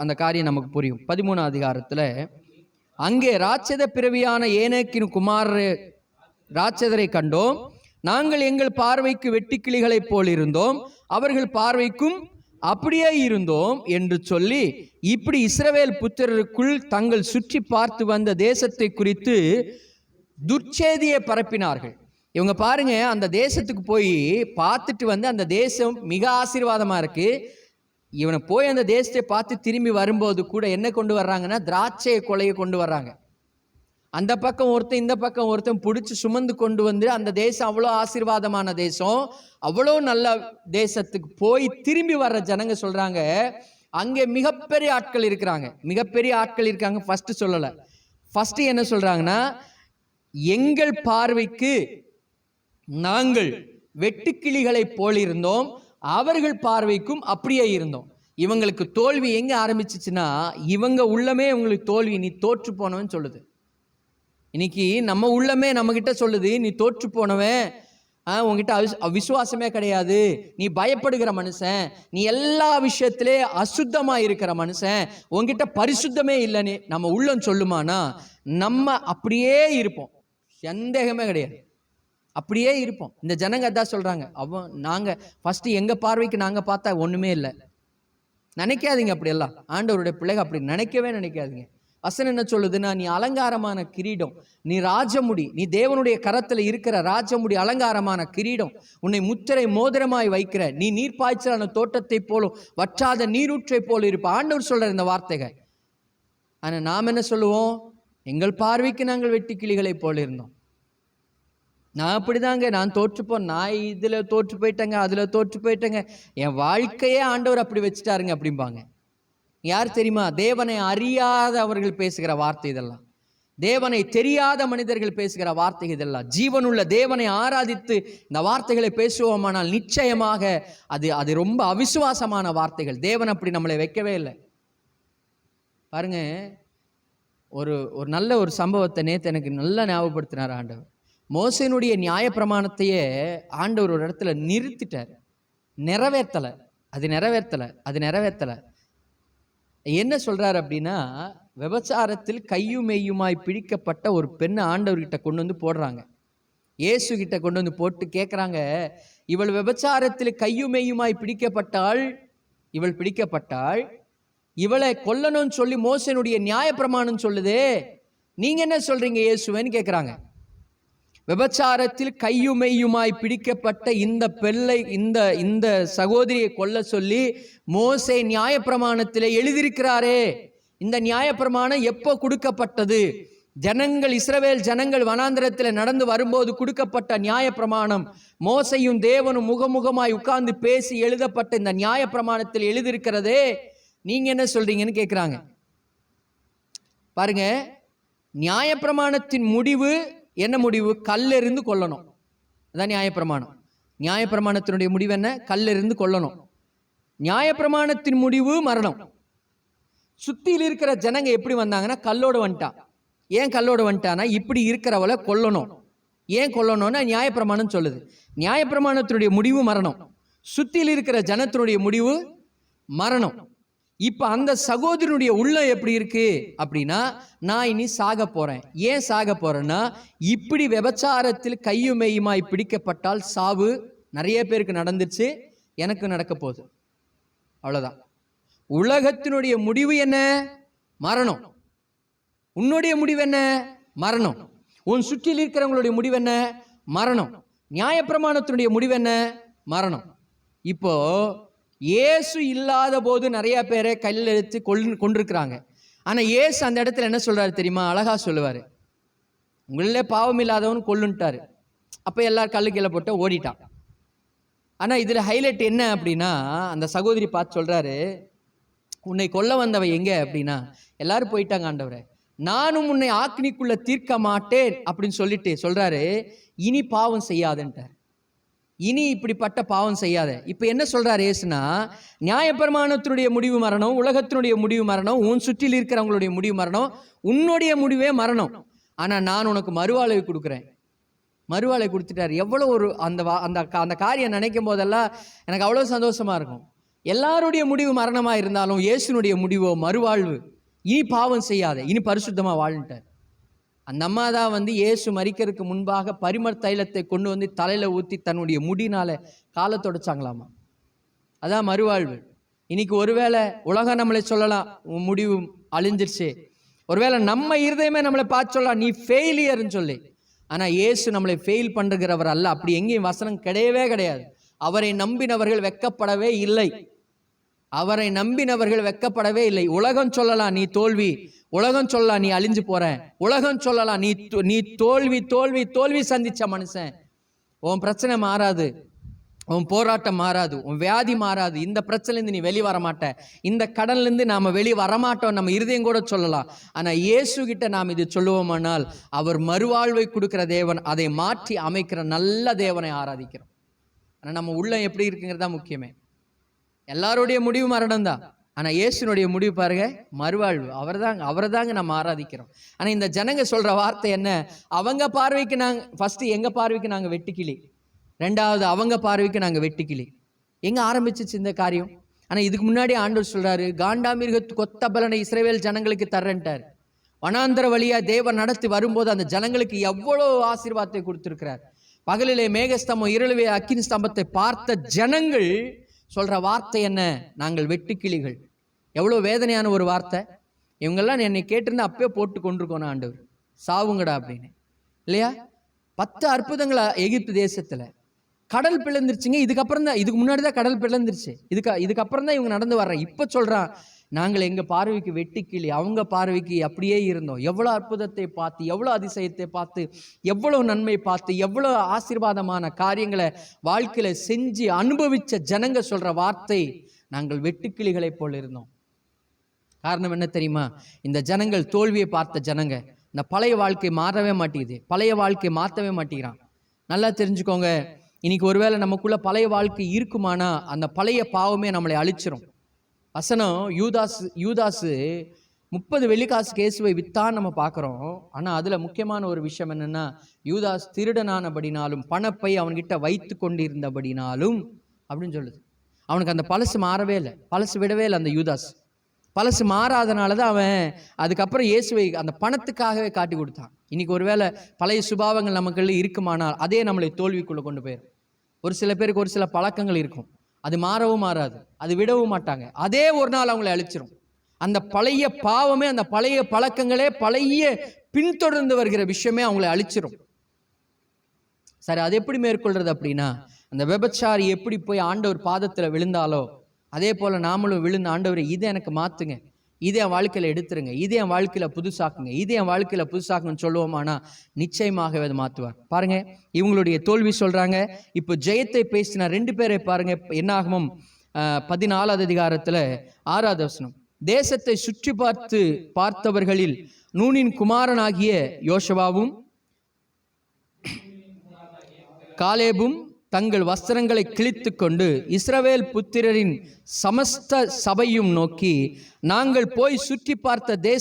அந்த காரியம் நமக்கு புரியும். 13வது அதிகாரத்துல, அங்கே ராட்சத பிறவியான ஏனேக்கின் ராட்சதரை கண்டோம். நாங்கள் எங்கள் பார்வைக்கு வெட்டுக்கிளிகளைப் போல் இருந்தோம், அவர்கள் பார்வைக்கும் அப்படியே இருந்தோம் என்று சொல்லி, இப்படி இஸ்ரவேல் புத்திரருக்குள் தங்கள் சுற்றி பார்த்து வந்த தேசத்தை குறித்து துர்ச்செய்தியை பரப்பினார்கள். இவங்க பாருங்க, அந்த தேசத்துக்கு போய் பார்த்துட்டு வந்து அந்த தேசம் மிக ஆசீர்வாதமா இருக்கு. இவனை போய் அந்த தேசத்தை பார்த்து திரும்பி வரும்போது கூட என்ன கொண்டு வர்றாங்கன்னா, திராட்சை கொலையை கொண்டு வர்றாங்க. அந்த பக்கம் ஒருத்தன், இந்த பக்கம் ஒருத்தன் பிடிச்சி சுமந்து கொண்டு வந்து, அந்த தேசம் அவ்வளோ ஆசீர்வாதமான தேசம், அவ்வளோ நல்ல தேசத்துக்கு போய் திரும்பி வர்ற ஜனங்க சொல்றாங்க, அங்கே மிகப்பெரிய ஆட்கள் இருக்காங்க. ஃபர்ஸ்ட் சொல்லலை. ஃபர்ஸ்ட் என்ன சொல்றாங்கன்னா, எங்கள் பார்வைக்கு நாங்கள் வெட்டுக்கிளிகளை போல் இருந்தோம், அவர்கள் பார்வைக்கும் அப்படியே இருந்தோம். இவங்களுக்கு தோல்வி எங்க ஆரம்பிச்சிச்சுன்னா, இவங்க உள்ளமே இவங்களுக்கு தோல்வி, நீ தோற்று போனவன் சொல்லுது. இன்னைக்கு நம்ம உள்ளமே நம்ம கிட்ட சொல்லுது, நீ தோற்று போனவன், உங்ககிட்ட விசுவாசமே கிடையாது, நீ பயப்படுகிற மனுஷன், நீ எல்லா விஷயத்திலே அசுத்தமா இருக்கிற மனுஷன், உங்ககிட்ட பரிசுத்தமே இல்லைன்னு நம்ம உள்ளம் சொல்லுமானா, நம்ம அப்படியே இருப்போம், சந்தேகமே கிடையாது, அப்படியே இருப்போம். இந்த ஜனங்க அதான் சொல்றாங்க, நாங்க ஃபர்ஸ்ட் எங்க பார்வைக்கு நாங்க பார்த்தா ஒண்ணுமே இல்லை. நினைக்காதீங்க அப்படியெல்லாம், ஆண்டவருடைய பிள்ளைங்க அப்படி நினைக்கவே நினைக்காதீங்க. வசனம் என்ன சொல்லுதுன்னா, நீ அலங்காரமான கிரீடம், நீ ராஜமுடி, நீ தேவனுடைய கரத்தில் இருக்கிற ராஜமுடி, அலங்காரமான கிரீடம், உன்னை முத்திரை மோதிரமாய் வைக்கிற, நீ நீர்ப்பாய்ச்சலான தோட்டத்தை போலும் வற்றாத நீரூற்றை போல இருப்ப. ஆண்டவர் சொல்ற இந்த வார்த்தைகள். ஆனால் நாம் என்ன சொல்லுவோம்? எங்கள் பார்வைக்கு நாங்கள் வெட்டி கிளிகளை போல இருந்தோம். நான் அப்படிதாங்க, நான் தோற்றுப்போம், நான் இதில் தோற்று போயிட்டேங்க, அதில் தோற்று போயிட்டேங்க, என் வாழ்க்கையே ஆண்டவர் அப்படி வச்சுட்டாருங்க அப்படிம்பாங்க. யார் தெரியுமா? தேவனை அறியாத அவர்கள் பேசுகிற வார்த்தை இதெல்லாம். தேவனை தெரியாத மனிதர்கள் பேசுகிற வார்த்தை இதெல்லாம். ஜீவனுள்ள தேவனை ஆராதித்து இந்த வார்த்தைகளை பேசுவோமானால் நிச்சயமாக அது ரொம்ப அவிசுவாசமான வார்த்தைகள். தேவன் அப்படி நம்மளை வைக்கவே இல்லை. பாருங்க, ஒரு நல்ல ஒரு சம்பவத்தை நேற்று எனக்கு நல்லா ஞாபகப்படுத்தினார் ஆண்டவர். மோசேனுடைய நியாயப்பிரமாணத்தையே ஆண்டவர் ஒரு இடத்துல நிறுத்திட்டார். நிறைவேற்றலை. என்ன சொல்றாரு அப்படின்னா, விபச்சாரத்தில் கையும் மெய்யுமாய் பிடிக்கப்பட்ட ஒரு பெண்ணை ஆண்டவர்கிட்ட கொண்டு வந்து போடுறாங்க. இயேசு கிட்ட கொண்டு வந்து போட்டு கேட்குறாங்க, இவள் விபச்சாரத்தில் கையும் மெய்யுமாய் பிடிக்கப்பட்டாள், இவளை கொல்லணும்னு சொல்லி மோசேனுடைய நியாயப்பிரமாணம் சொல்லுதே, நீங்க என்ன சொல்றீங்க இயேசுவேன்னு கேட்குறாங்க. விபச்சாரத்தில் கையுமையுமாய் பிடிக்கப்பட்ட இந்த பிள்ளை, இந்த சகோதரியை கொல்ல சொல்லி மோசே நியாயப்பிரமாணத்தில் எழுதியிருக்கிறாரே. இந்த நியாயப்பிரமாணம் எப்போ கொடுக்கப்பட்டது? ஜனங்கள், இஸ்ரவேல் ஜனங்கள் வனாந்திரத்தில் நடந்து வரும்போது கொடுக்கப்பட்ட நியாயப்பிரமாணம். மோசையும் தேவனும் முகமுகமாய் உட்கார்ந்து பேசி எழுதப்பட்ட இந்த நியாயப்பிரமாணத்தில் எழுதியிருக்கிறதே, நீங்க என்ன சொல்றீங்கன்னு கேட்குறாங்க. பாருங்க, நியாயப்பிரமாணத்தின் முடிவு என்ன முடிவு? கல்லெறிந்து கொல்லணும். அதான் நியாயப்பிரமாணம். நியாயப்பிரமாணத்தினுடைய முடிவு என்ன? கல்லெறிந்து கொல்லணும். நியாயப்பிரமாணத்தின் முடிவு மரணம். சுத்தியில் இருக்கிற ஜனங்க எப்படி வந்தாங்கன்னா கல்லோடு வந்துட்டான். ஏன் கல்லோடு வந்துட்டானா? இப்படி இருக்கிறவளை கொல்லணும். ஏன் கொல்லணும்னா நியாயப்பிரமாணம் சொல்லுது. நியாயப்பிரமாணத்தினுடைய முடிவு மரணம், சுத்தியில் இருக்கிற ஜனத்தினுடைய முடிவு மரணம். இப்ப அந்த சகோதரனுடைய உள்ளம் எப்படி இருக்கு அப்படின்னா, நான் இனி சாக போறேன். ஏன் சாக போறேன்னா, இப்படி விபச்சாரத்தில் கையும் மெய்யுமாய் பிடிக்கப்பட்டால் சாவு நிறைய பேருக்கு நடந்துச்சு, எனக்கு நடக்க போகுது, அவ்வளவுதான். உலகத்தினுடைய முடிவு என்ன? மரணம். உன்னுடைய முடிவு என்ன? மரணம். உன் சுற்றில் இருக்கிறவங்களுடைய முடிவு என்ன? மரணம். நியாயப்பிரமாணத்தினுடைய முடிவு என்ன? மரணம். இப்போ இயேசு இல்லாத போது நிறைய பேரை கையில் எடுத்து கொண்டிருக்கிறாங்க. ஆனா இயேசு அந்த இடத்துல என்ன சொல்றாரு தெரியுமா? அழகா சொல்லுவாரு, உங்களே பாவம் இல்லாதவன் கொல்லுன்ட்டாரு. அப்ப எல்லாரும் கல்லு கீழே போட்டு ஓடிட்டான். ஆனா இதுல ஹைலைட் என்ன அப்படின்னா, அந்த சகோதரி பார்த்து சொல்றாரு, உன்னை கொல்ல வந்தவ எங்க அப்படின்னா, எல்லாரும் போயிட்டாங்க ஆண்டவரே, நானும் உன்னை ஆக்கினிக்குள்ள தீர்க்க மாட்டேன் அப்படின்னு சொல்லிட்டு சொல்றாரு, இனி பாவம் செய்யாதுன்ட்டார். இனி இப்படிப்பட்ட பாவம் செய்யாத. இப்ப என்ன சொல்றாரு இயேசுனா, நியாயப்பிரமாணத்தினுடைய முடிவு மரணம், உலகத்தினுடைய முடிவு மரணம், உன் சுற்றில் இருக்கிறவங்களுடைய முடிவு மரணம், உன்னுடைய முடிவே மரணம். ஆனா நான் உனக்கு மறுவாழ்வை கொடுக்குறேன். மறுவாழ்வை கொடுத்துட்டாரு. எவ்வளவு ஒரு அந்த காரியம் நினைக்கும் போதெல்லாம் எனக்கு அவ்வளவு சந்தோஷமா இருக்கும். எல்லாருடைய முடிவு மரணமா இருந்தாலும் இயேசுனுடைய முடிவோ மறுவாழ்வு. இனி பாவம் செய்யாத, இனி பரிசுத்தமா வாழ்ந்துட்டார். அந்த அம்மா தான் இயேசு மரிக்கிறதுக்கு முன்பாக பரிமள தைலத்தை கொண்டு வந்து தலையில ஊற்றி தன்னுடைய முடினால காலை தொடச்சாங்களாமா. அதான் மறுவாழ்வு. இன்னைக்கு ஒருவேளை உலகம் நம்மளை சொல்லலாம், உன் முடிவு அழிஞ்சிருச்சு. ஒருவேளை நம்ம இருதயமே நம்மளை பார்த்து சொல்லலாம், நீ ஃபெயிலியர்னு சொல்லி. ஆனா இயேசு நம்மளை ஃபெயில் பண்ணுகிறவர் அல்ல. அப்படி எங்கேயும் வசனம் கிடையவே கிடையாது. அவரை நம்பினவர்கள் வெட்கப்படவே இல்லை. அவரை நம்பினவர்கள் வெட்கப்படவே இல்லை. உலகம் சொல்லலாம் நீ தோல்வி, உலகம் சொல்லலாம் நீ அழிஞ்சு போற, உலகம் சொல்லலாம் நீ தோல்வி தோல்வி தோல்வி சந்திச்ச மனுஷன், உன் பிரச்சனை மாறாது, உன் போராட்டம் மாறாது, உன் வியாதி மாறாது, இந்த பிரச்சனைலேருந்து நீ வெளியே வரமாட்ட, இந்த கடன்லேருந்து நாம் வெளியே வரமாட்டோம் நம்ம இருதயம் கூட சொல்லலாம். ஆனால் இயேசு கிட்ட நாம் இது சொல்லுவோமானால் அவர் மறுவாழ்வை கொடுக்கிற தேவன், அதை மாற்றி அமைக்கிற நல்ல தேவனை ஆராதிக்கிறோம். ஆனால் நம்ம உள்ளம் எப்படி இருக்குங்கிறது தான் முக்கியமே. எல்லாருடைய முடிவு மரணம் தான், ஆனால் இயேசுனுடைய முடிவு பாருங்க மறுவாழ்வு. அவரை தாங்க நம்ம ஆராதிக்கிறோம். ஆனால் இந்த ஜனங்க சொல்ற வார்த்தை என்ன? அவங்க பார்வைக்கு நாங்கள் ஃபர்ஸ்ட், எங்க பார்வைக்கு நாங்கள் வெட்டுக்கிளி, ரெண்டாவது அவங்க பார்வைக்கு நாங்கள் வெட்டுக்கிளி. எங்க ஆரம்பிச்சிச்சு இந்த காரியம்? ஆனால் இதுக்கு முன்னாடி ஆண்டவர் சொல்றாரு, காண்டாமிருகத்து கொத்த பலனை இஸ்ரவேல் ஜனங்களுக்கு தர்றேன்ட்டார். வனாந்தர வழியா தேவன் நடத்தி வரும்போது அந்த ஜனங்களுக்கு எவ்வளோ ஆசீர்வாதத்தை கொடுத்திருக்கிறார். பகலிலே மேகஸ்தம்பம், இரவிலே அக்கினி ஸ்தம்பத்தை பார்த்த ஜனங்கள் சொல்ற வார்த்தை என்ன? நாங்கள் வெட்டுக்கிளிகள். எவ்வளோ வேதனையான ஒரு வார்த்தை. இவங்கெல்லாம் என்னை கேட்டிருந்தா அப்பயே போட்டு கொண்டிருக்கோம் ஆண்டவர், சாவுங்கடா அப்படின்னு இல்லையா? 10 அற்புதங்களா எகிப்து தேசத்துல. கடல் பிளந்துருச்சுங்க. இதுக்கப்புறம் தான், இதுக்கு முன்னாடி தான் கடல் பிளந்துருச்சு. இதுக்கப்புறம் தான் இவங்க நடந்து வர்றாங்க. இப்ப சொல்றான், நாங்கள் எங்க பார்வைக்கு வெட்டுக்கிளி, அவங்க பார்வைக்கு அப்படியே இருந்தோம். எவ்வளவு அற்புதத்தை பார்த்து, எவ்வளவு அதிசயத்தை பார்த்து, எவ்வளவு நன்மை பார்த்து, எவ்வளவு ஆசீர்வாதமான காரியங்களை வாழ்க்கையில செஞ்சு அனுபவிச்ச ஜனங்க சொல்ற வார்த்தை, நாங்கள் வெட்டுக்கிளிகளை போல் இருந்தோம். காரணம் என்ன தெரியுமா? இந்த ஜனங்கள் தோல்வியை பார்த்த ஜனங்க. இந்த பழைய வாழ்க்கை மாறவே மாட்டேங்குது, பழைய வாழ்க்கை மாற்றவே மாட்டேங்கிறான். நல்லா தெரிஞ்சுக்கோங்க, இன்னைக்கு ஒருவேளை நமக்குள்ள பழைய வாழ்க்கை இருக்குமானா அந்த பழைய பாவமே நம்மளை அழிச்சிரும். வசனம், யூதாசு 30 வெள்ளிக்காசுக்கு இயேசுவை வித்தான் நம்ம பார்க்குறோம். ஆனால் அதில் முக்கியமான ஒரு விஷயம் என்னென்னா, யூதாஸ் திருடனானபடினாலும் பணப்பை அவன்கிட்ட வைத்து கொண்டிருந்தபடினாலும் அப்படின்னு சொல்லுது. அவனுக்கு அந்த பழசு மாறவே இல்லை, பழசு விடவே இல்லை. அந்த யூதாஸ் பழசு மாறாதனால தான் அவன் அதுக்கப்புறம் இயேசுவை அந்த பணத்துக்காகவே காட்டி கொடுத்தான். இன்னைக்கு ஒருவேளை பழைய சுபாவங்கள் நமக்குள்ள இருக்குமானால் அதே நம்மளை தோல்விக்குள்ளே கொண்டு போயிடும். ஒரு சில பேருக்கு ஒரு சில பழக்கங்கள் இருக்கும், அது மாறவும் மாறாது, அது விடவும் மாட்டாங்க. அதே ஒரு நாள் அவங்களை அழிச்சிரும். அந்த பழைய பாவமே, அந்த பழைய பழக்கங்களே, பழைய பின்தொடர்ந்து வருகிற விஷயமே அவங்களை அழிச்சிரும். சரி, அது எப்படி மேற்கொள்றது அப்படின்னா, அந்த விபச்சாரி எப்படி போய் ஆண்டவர் பாதத்தில் விழுந்தாலோ அதே போல் நாமளும் விழுந்த, ஆண்டவரை இதை எனக்கு மாற்றுங்க, இதை என் வாழ்க்கையில் எடுத்துருங்க, இதை என் வாழ்க்கையில் புதுசாக்குங்க, இதை என் வாழ்க்கையில் புதுசாக்குன்னு சொல்லுவோமானா நிச்சயமாகவே அதை மாற்றுவார். பாருங்க, இவங்களுடைய தோல்வி சொல்கிறாங்க. இப்போ ஜெயத்தை பேசின 2 பேரை பாருங்க. என்னாகமம் 14வது அதிகாரத்தில் 6வது வசனம். தேசத்தை சுற்றி பார்த்தவர்களில் நூனின் குமாரனாகிய யோசுவாவும் காலேபும் தங்கள் வஸ்திரங்களை கிழித்து கொண்டு இஸ்ரவேல் புத்திரரின் சமஸ்த சபையும் நோக்கி, நாங்கள் போய் சுற்றி பார்த்த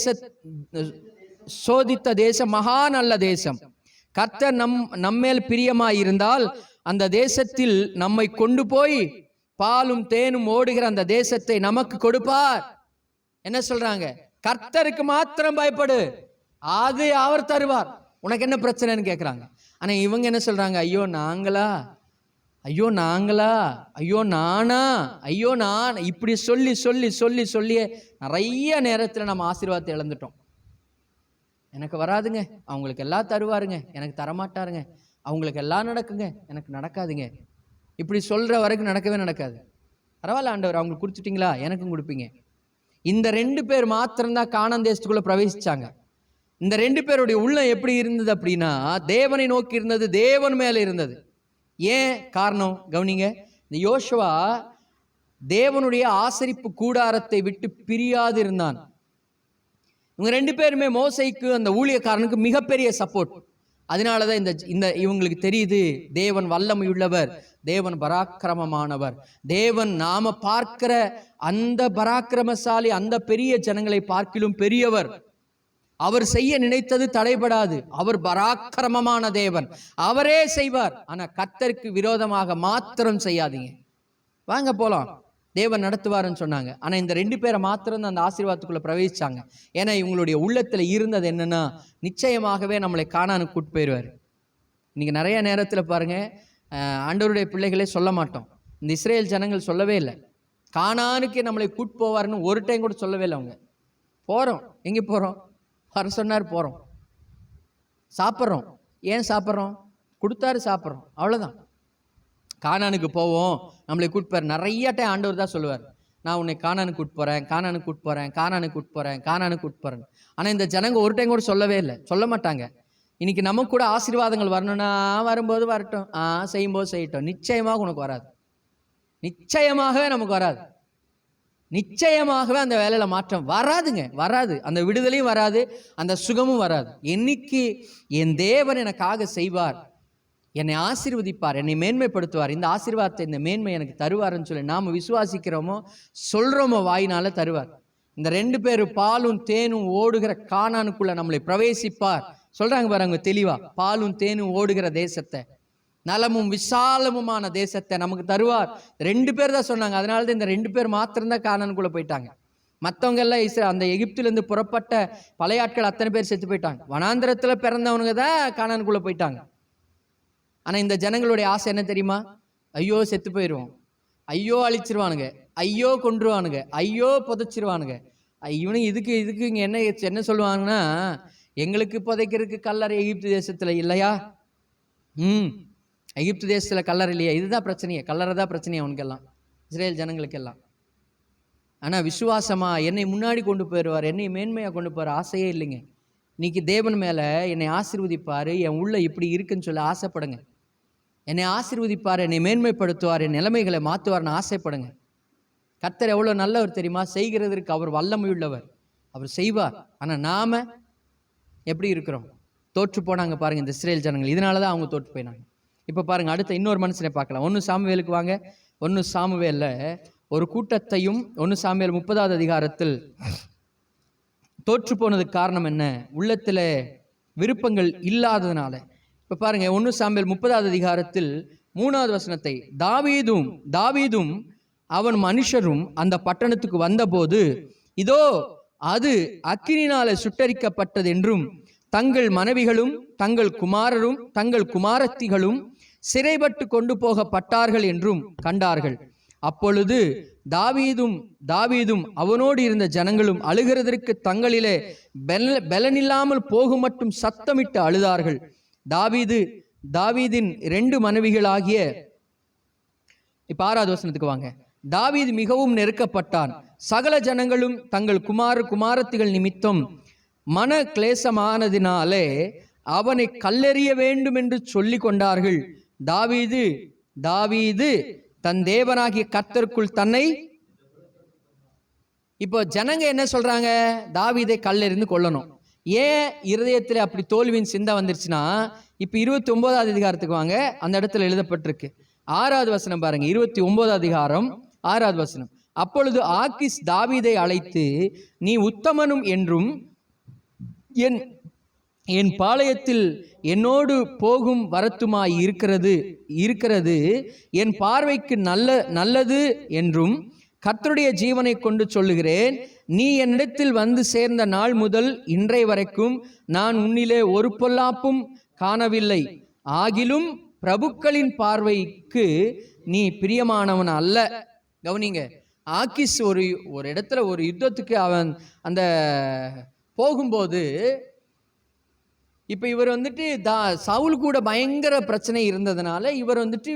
சோதித்த தேசம் மகா நல்ல தேசம். கர்த்தர் நம்மேல் பிரியமாயிருந்தால் அந்த தேசத்தில் நம்மை கொண்டு போய் பாலும் தேனும் ஓடுகிற அந்த தேசத்தை நமக்கு கொடுப்பார். என்ன சொல்றாங்க? கர்த்தருக்கு மாத்திரம் பயப்படு, அது அவர் தருவார். உனக்கு என்ன பிரச்சனைன்னு கேட்குறாங்க. ஆனால் இவங்க என்ன சொல்றாங்க? ஐயோ நாங்களா, ஐயோ நாங்களா, ஐயோ நானா, ஐயோ நான், இப்படி சொல்லி சொல்லி சொல்லி சொல்லியே நிறைய நேரத்தில் நம்ம ஆசீர்வாதத்தை இழந்துட்டோம். எனக்கு வராதுங்க, அவங்களுக்கு எல்லாம் தருவாருங்க, எனக்கு தரமாட்டாருங்க, அவங்களுக்கு எல்லாம் நடக்குங்க, எனக்கு நடக்காதுங்க. இப்படி சொல்கிற வரைக்கும் நடக்கவே நடக்காது. பரவாயில்ல ஆண்டவர், அவங்களுக்கு கொடுத்துட்டிங்களா, எனக்கும் கொடுப்பீங்க. இந்த 2 பேர் மாத்திரம்தான் கானான் தேசத்துக்குள்ளே பிரவேசிச்சாங்க. இந்த 2 பேருடைய உள்ளம் எப்படி இருந்தது அப்படின்னா, தேவனை நோக்கி இருந்தது, தேவன் மேலே இருந்தது. ஏன் காரணம் கவனிங்க. இந்த யோசுவா தேவனுடைய ஆசரிப்பு கூடாரத்தை விட்டு பிரியாது இருந்தான். இவங்க 2 பேருமே மோசைக்கு, அந்த ஊழியக்காரனுக்கு மிகப்பெரிய சப்போர்ட். அதனாலதான் இந்த இவங்களுக்கு தெரியுது, தேவன் வல்லமையுள்ளவர், தேவன் பராக்கிரமமானவர், தேவன் நாம பார்க்கிற அந்த பராக்கிரமசாலி, அந்த பெரிய ஜனங்களை பார்க்கிலும் பெரியவர். அவர் செய்ய நினைத்தது தடைபடாது. அவர் பராக்கிரமமான தேவன், அவரே செய்வார். ஆனா கர்த்தருக்கு விரோதமாக மாத்திரம் செய்யாதீங்க, வாங்க போலாம், தேவன் நடத்துவாருன்னு சொன்னாங்க. ஆனா இந்த 2 பேரை மாத்திரம் தான் அந்த ஆசீர்வாதத்துக்குள்ள பிரவேசிச்சாங்க. ஏன்னா இவங்களுடைய உள்ளத்துல இருந்தது என்னன்னா, நிச்சயமாகவே நம்மளை கானானுக்கு கூட்டு போயிடுவார். இன்னைக்கு நிறைய நேரத்துல பாருங்க, ஆண்டவருடைய பிள்ளைகளே சொல்ல மாட்டோம். இந்த இஸ்ரேல் ஜனங்கள் சொல்லவே இல்லை, கானானுக்கு நம்மளை கூட்டு போவாருன்னு ஒரு டைம் கூட சொல்லவே இல்லை. அவங்க போறோம், எங்கே போறோம், வர சொன்னார் போறோம், சாப்பிட்றோம். ஏன் சாப்பிட்றோம்? கொடுத்தாரு சாப்பிட்றோம், அவ்வளோதான். கானானுக்கு போவோம், நம்மளை கூப்பிட்டு நிறைய டைம் ஆண்டவர் தான் சொல்லுவார், நான் உன்னை கானானுக்கு கூட்டு போகிறேன், கானானுக்கு கூட்டு போகிறேன், கானானுக்கு கூட்டு போகிறேன், கானானுக்கு கூட்டு போகிறேன். ஆனால் இந்த ஜனங்க ஒரு டைம் கூட சொல்லவே இல்லை, சொல்ல மாட்டாங்க. இன்னைக்கு நமக்கு கூட ஆசீர்வாதங்கள் வரணும்னா, வரும்போது வரட்டும், செய்யும்போது செய்யட்டும், நிச்சயமாக உனக்கு வராது, நிச்சயமாகவே நமக்கு வராது, நிச்சயமாகவே அந்த வேலையில மாற்றம் வராதுங்க, வராது. அந்த விடுதலையும் வராது, அந்த சுகமும் வராது. என்னைக்கு என் தேவன் எனக்காக செய்வார், என்னை ஆசீர்வதிப்பார், என்னை மேன்மைப்படுத்துவார், இந்த ஆசீர்வாதத்தை, இந்த மேன்மை எனக்கு தருவார்னு சொல்லி நாம் விசுவாசிக்கிறோமோ சொல்கிறோமோ வாயினால தருவார். இந்த 2 பேர் பாலும் தேனும் ஓடுகிற கானானுக்குள்ள நம்மளை பிரவேசிப்பார் சொல்றாங்க பாருங்க தெளிவா. பாலும் தேனும் ஓடுகிற தேசத்தை, நலமும் விசாலமுமான தேசத்தை நமக்கு தருவார். 2 பேர் தான் சொன்னாங்க. அதனால தான் இந்த 2 பேர் மாத்திரம்தான் கானானுக்குள்ள போயிட்டாங்க. மற்றவங்க எல்லாம் அந்த எகிப்திலிருந்து புறப்பட்ட பழைய ஆட்கள் அத்தனை பேர் செத்து போயிட்டாங்க. வனாந்திரத்தில் பிறந்தவனுங்க தான் கானானுக்குள்ள போயிட்டாங்க. ஆனால் இந்த ஜனங்களுடைய ஆசை என்ன தெரியுமா? ஐயோ செத்து போயிடுவோம், ஐயோ அழிச்சிருவானுங்க, ஐயோ கொன்றுவானுங்க, ஐயோ புதைச்சிருவானுங்க, இவனுக்கு இதுக்கு இங்கே என்ன சொல்லுவாங்கன்னா, எங்களுக்கு புதைக்கிறதுக்கு கல்லறை எகிப்து தேசத்தில் இல்லையா? எகிப்து தேசத்தில் கல்லறை இல்லையா? இதுதான் பிரச்சனையே, கல்லறை தான் பிரச்சனையே அவனுக்கெல்லாம், இஸ்ரேல் ஜனங்களுக்கெல்லாம். ஆனால் விசுவாசமா என்னை முன்னாடி கொண்டு போயிடுவார், என்னை மேன்மையாக கொண்டு போகிற ஆசையே இல்லைங்க. இன்னைக்கு தேவன் மேலே என்னை ஆசீர்வதிப்பார், என் உள்ள இப்படி இருக்குன்னு சொல்லி ஆசைப்படுங்க. என்னை ஆசீர்வதிப்பார், என்னை மேன்மைப்படுத்துவார், என் நிலைமைகளை மாற்றுவார்னு ஆசைப்படுங்க. கர்த்தர் எவ்வளோ நல்லவர் தெரியுமா? செய்கிறதற்கு அவர் வல்லமை உள்ளவர், அவர் செய்வார். ஆனால் நாம் எப்படி இருக்கிறோம்? தோற்று போனாங்க பாருங்கள் இந்த இஸ்ரேல் ஜனங்கள். இதனால தான் அவங்க தோற்று போயினாங்க. இப்போ பாருங்கள், அடுத்த இன்னொரு மனுஷனை பார்க்கலாம். 1 சாமுவேலுக்கு வாங்க. 1 சாமுவேலில் ஒரு கூட்டத்தையும் 1 சாமுவேல் 30வது அதிகாரத்தில் தோற்று போனதுக்கு காரணம் என்ன? உள்ளத்தில் விருப்பங்கள் இல்லாததுனால. இப்போ பாருங்கள், 1 சாமுவேல் 30வது அதிகாரத்தில் 3வது வசனத்தை, தாவீதும் அவன் மனுஷரும் அந்த பட்டணத்துக்கு வந்தபோது, இதோ அது அக்கினினாலே சுட்டரிக்கப்பட்டது என்றும் தங்கள் மனைவிகளும் தங்கள் குமாரரும் தங்கள் குமாரத்திகளும் சிறைப்பட்டு கொண்டு போகப்பட்டார்கள் என்றும் கண்டார்கள். அப்பொழுது தாவீதும் அவனோடு இருந்த ஜனங்களும் அழுகிறதற்கு தங்களிலே பலனில்லாமல் போகும் மட்டும் சத்தமிட்டு அழுதார்கள். தாவீதின் 2 மனைவிகளாகிய, இப்ப 6வது வசனத்துக்கு வாங்க. தாவீது மிகவும் நெருக்கப்பட்டான். சகல ஜனங்களும் தங்கள் குமாரத்திகள் நிமித்தம் மன கிளேசமானதினாலே அவனை கல்லெறிய வேண்டும் என்று சொல்லி கொண்டார்கள். தாவீது தன் தேவனாகிய கர்த்தருக்குள் தன்னை, இப்போ ஜனங்க என்ன சொல்றாங்க? தாவீதை கல்லெறிந்து கொல்லணும். ஏன் இருதயத்தில் அப்படி தோல்வியின் சிந்தை வந்துருச்சுன்னா, இப்போ 29வது அதிகாரத்துக்கு வாங்க. அந்த இடத்துல எழுதப்பட்டிருக்கு 6வது வசனம் பாருங்க. 29வது அதிகாரம் 6வது வசனம். அப்பொழுது ஆக்கிஸ் தாவீதை அழைத்து, நீ உத்தமனும் என்றும் என் பாளையத்தில் என்னோடு போகும் வரத்துமாய் இருக்கிறது என் பார்வைக்கு நல்லது என்றும் கர்த்தருடைய ஜீவனை கொண்டு சொல்லுகிறேன், நீ என்னிடத்தில் வந்து சேர்ந்த நாள் முதல் இன்றைய வரைக்கும் நான் உன்னிலே ஒரு பொல்லாப்பும் காணவில்லை. ஆகிலும் பிரபுக்களின் பார்வைக்கு நீ பிரியமானவன் அல்ல. கவனிங்க, ஆக்கிஸ் ஒரு இடத்துல ஒரு யுத்தத்துக்கு அவன் அந்த போகும்போது, இப்போ இவர் வந்துட்டு சவுல் கூட பயங்கர பிரச்சனை இருந்ததுனால இவர் வந்துட்டு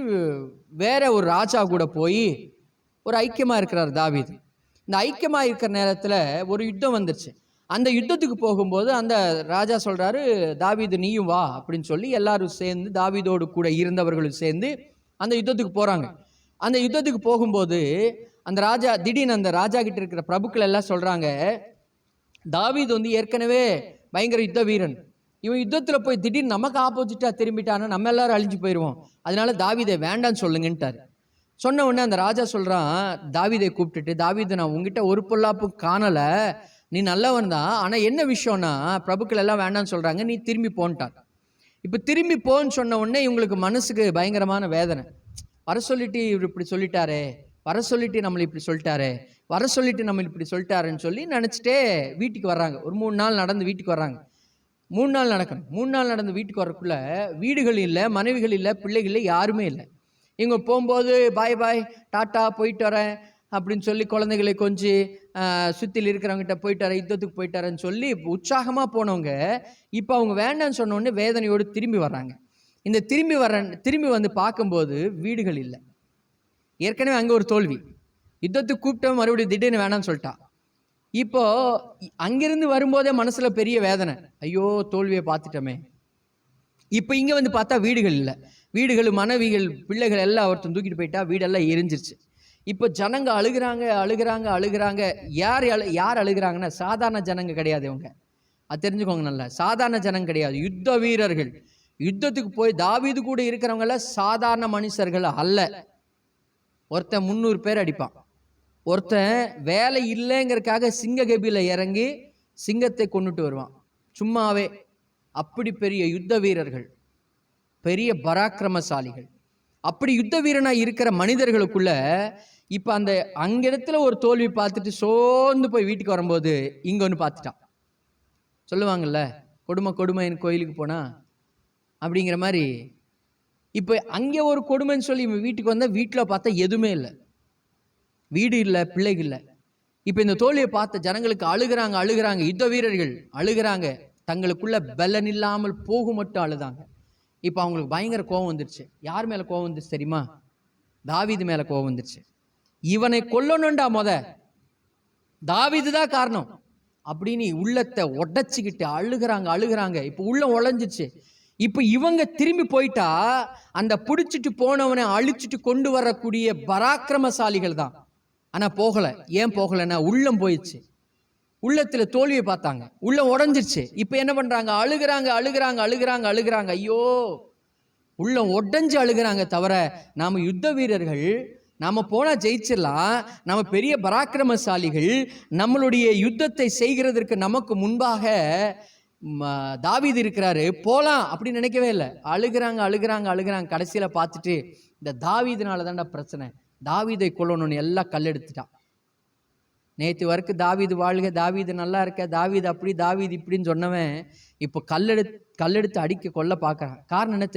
வேற ஒரு ராஜா கூட போய் ஒரு ஐக்கியமாக இருக்கிறார் தாவீது. இந்த ஐக்கியமாக இருக்கிற நேரத்தில் ஒரு யுத்தம் வந்துருச்சு. அந்த யுத்தத்துக்கு போகும்போது அந்த ராஜா சொல்கிறாரு, தாவீது நீயும் வா அப்படின்னு சொல்லி எல்லாரும் சேர்ந்து, தாவீதோடு கூட இருந்தவர்களும் சேர்ந்து அந்த யுத்தத்துக்கு போகிறாங்க. அந்த யுத்தத்துக்கு போகும்போது அந்த ராஜா திடீர்னு அந்த ராஜா கிட்ட இருக்கிற பிரபுக்கள் எல்லாம் சொல்கிறாங்க, தாவீது வந்து ஏற்கனவே பயங்கர யுத்த வீரன், இவன் யுத்தத்தில் போய் திடீர்னு நமக்கு ஆப்போசிட்டாக திரும்பிட்டான்னா நம்ம எல்லாரும் அழிஞ்சு போயிடுவோம், அதனால தாவீதை வேண்டான்னு சொல்லுங்கன்ட்டார். சொன்ன உடனே அந்த ராஜா சொல்கிறான் தாவீதை கூப்பிட்டுட்டு, தாவீது நான் உங்ககிட்ட ஒரு பொல்லாப்பு காணலை, நீ நல்லவன் தான், ஆனால் என்ன விஷயம்னா பிரபுக்கள் எல்லாம் வேண்டான்னு சொல்கிறாங்க, நீ திரும்பி போன்ட்டார். இப்போ திரும்பி போன்னு சொன்ன உடனே இவங்களுக்கு மனசுக்கு பயங்கரமான வேதனை. வர சொல்லிட்டு இவர் இப்படி சொல்லிட்டாரே, வர சொல்லிட்டு நம்மளை இப்படி சொல்லிட்டாரே, வர சொல்லிட்டு நம்மளை இப்படி சொல்லிட்டாருன்னு சொல்லி நினச்சிட்டே வீட்டுக்கு வர்றாங்க. ஒரு 3 நாள் நடந்து வீட்டுக்கு வர்றாங்க. 3 நாள் நடக்கணும். 3 நாள் நடந்து வீட்டுக்கு வரக்குள்ள வீடுகள் இல்லை, மனைவிகள் இல்லை, பிள்ளைகள் இல்லை, யாருமே இல்லை. இவங்க போகும்போது பாய் டாட்டா போயிட்டு வரேன் அப்படின்னு சொல்லி குழந்தைகளை கொஞ்சம் சுற்றில் இருக்கிறவங்ககிட்ட போயிட்டு வரேன், யுத்தத்துக்கு போயிட்டு வரேன்னு சொல்லி உற்சாகமாக போனவங்க இப்போ அவங்க வேண்டான்னு சொன்னோடனே வேதனையோடு திரும்பி வர்றாங்க. இந்த திரும்பி வந்து பார்க்கும்போது வீடுகள் இல்லை. ஏற்கனவே அங்கே ஒரு தோல்வி, யுத்தத்துக்கு கூப்பிட்டவன் மறுபடியும் திடீர்னு வேணான்னு சொல்லிட்டா. இப்போ அங்கிருந்து வரும்போதே மனசுல பெரிய வேதனை, ஐயோ தோல்வியை பார்த்துட்டோமே. இப்போ இங்கே வந்து பார்த்தா வீடுகள் இல்லை, வீடுகள் மனைவிகள் பிள்ளைகள் எல்லாம் ஒருத்தன் தூக்கிட்டு போயிட்டா, வீடெல்லாம் எரிஞ்சிருச்சு. இப்போ ஜனங்க அழுகிறாங்க. யார் அழுகிறாங்கன்னா சாதாரண ஜனங்க கிடையாது இவங்க, அது தெரிஞ்சுக்கோங்க நல்லா. சாதாரண ஜனங்க கிடையாது, யுத்த வீரர்கள். யுத்தத்துக்கு போய் தாவீது கூட இருக்கிறவங்கள சாதாரண மனுஷர்கள் அல்ல. ஒருத்தன் 300 பேர் அடிப்பான், ஒருத்தன் வேலை இல்லைங்கிறதுக்காக சிங்ககபில இறங்கி சிங்கத்தை கொண்டுட்டு வருவான் சும்மாவே. அப்படி பெரிய யுத்த வீரர்கள், பெரிய பராக்கிரமசாலிகள். அப்படி யுத்த வீரனாக இருக்கிற மனிதர்களுக்குள்ள இப்போ அந்த அங்கிடத்துல ஒரு தோல்வி பார்த்துட்டு சோர்ந்து போய் வீட்டுக்கு வரும்போது இங்கே ஒன்று பார்த்துட்டான். சொல்லுவாங்கல்ல, கொடுமை என் கோயிலுக்கு போனா அப்படிங்கிற மாதிரி. இப்போ அங்கே ஒரு கொடுமைன்னு சொல்லி வீட்டுக்கு வந்தால் வீட்டில் பார்த்தா எதுவுமே இல்லை, வீடு இல்லை, பிள்ளைகள் இல்லை. இப்போ இந்த தோல்வியை பார்த்த ஜனங்களுக்கு அழுகிறாங்க, யுத்த வீரர்கள் அழுகிறாங்க, தங்களுக்குள்ள பலன் இல்லாமல் போகும் மட்டும் அழுதாங்க. இப்போ அவங்களுக்கு பயங்கர கோபம் வந்துருச்சு. யார் மேலே கோபம் வந்துருச்சு தெரியுமா? தாவீது மேலே கோபம் வந்துருச்சு. இவனை கொல்லணும்டா, தாவீது தான் காரணம் அப்படின்னு உள்ளத்தை உடைச்சிக்கிட்டு அழுகிறாங்க. இப்போ உள்ளம் உழைஞ்சிச்சு. இப்போ இவங்க திரும்பி போயிட்டா அந்த பிடிச்சிட்டு போனவனை அழிச்சிட்டு கொண்டு வரக்கூடிய பராக்கிரமசாலிகள் தான். ஆனால் போகலை. ஏன் போகலைன்னா உள்ளம் போயிடுச்சு. உள்ளத்தில் தோல்வியை பார்த்தாங்க, உள்ளம் உடஞ்சிருச்சு. இப்போ என்ன பண்ணுறாங்க? அழுகிறாங்க. ஐயோ, உள்ளம் உடஞ்சி அழுகிறாங்க. தவிர நாம் யுத்த வீரர்கள், நாம் போனால் ஜெயிச்சிடலாம், நம்ம பெரிய பராக்கிரமசாலிகள், நம்மளுடைய யுத்தத்தை செய்கிறதற்கு நமக்கு முன்பாக தாவீது இருக்கிறாரு, போகலாம் அப்படின்னு நினைக்கவே இல்லை. அழுகிறாங்க. கடைசியில் பார்த்துட்டு இந்த தாவீதுனால தான்டா பிரச்சனை, தாவீதை கொல்லணும்னு எல்லாம் கல்லெடுத்துட்டான். நேற்று வரைக்கும் தாவீது வாழ்க, தாவீது நல்லா இருக்க, தாவீது அப்படி, தாவீது இப்படின்னு சொன்னவன் இப்போ கல்லெடுத்து அடிக்க கொல்ல பார்க்குறான். காரணம் என்ன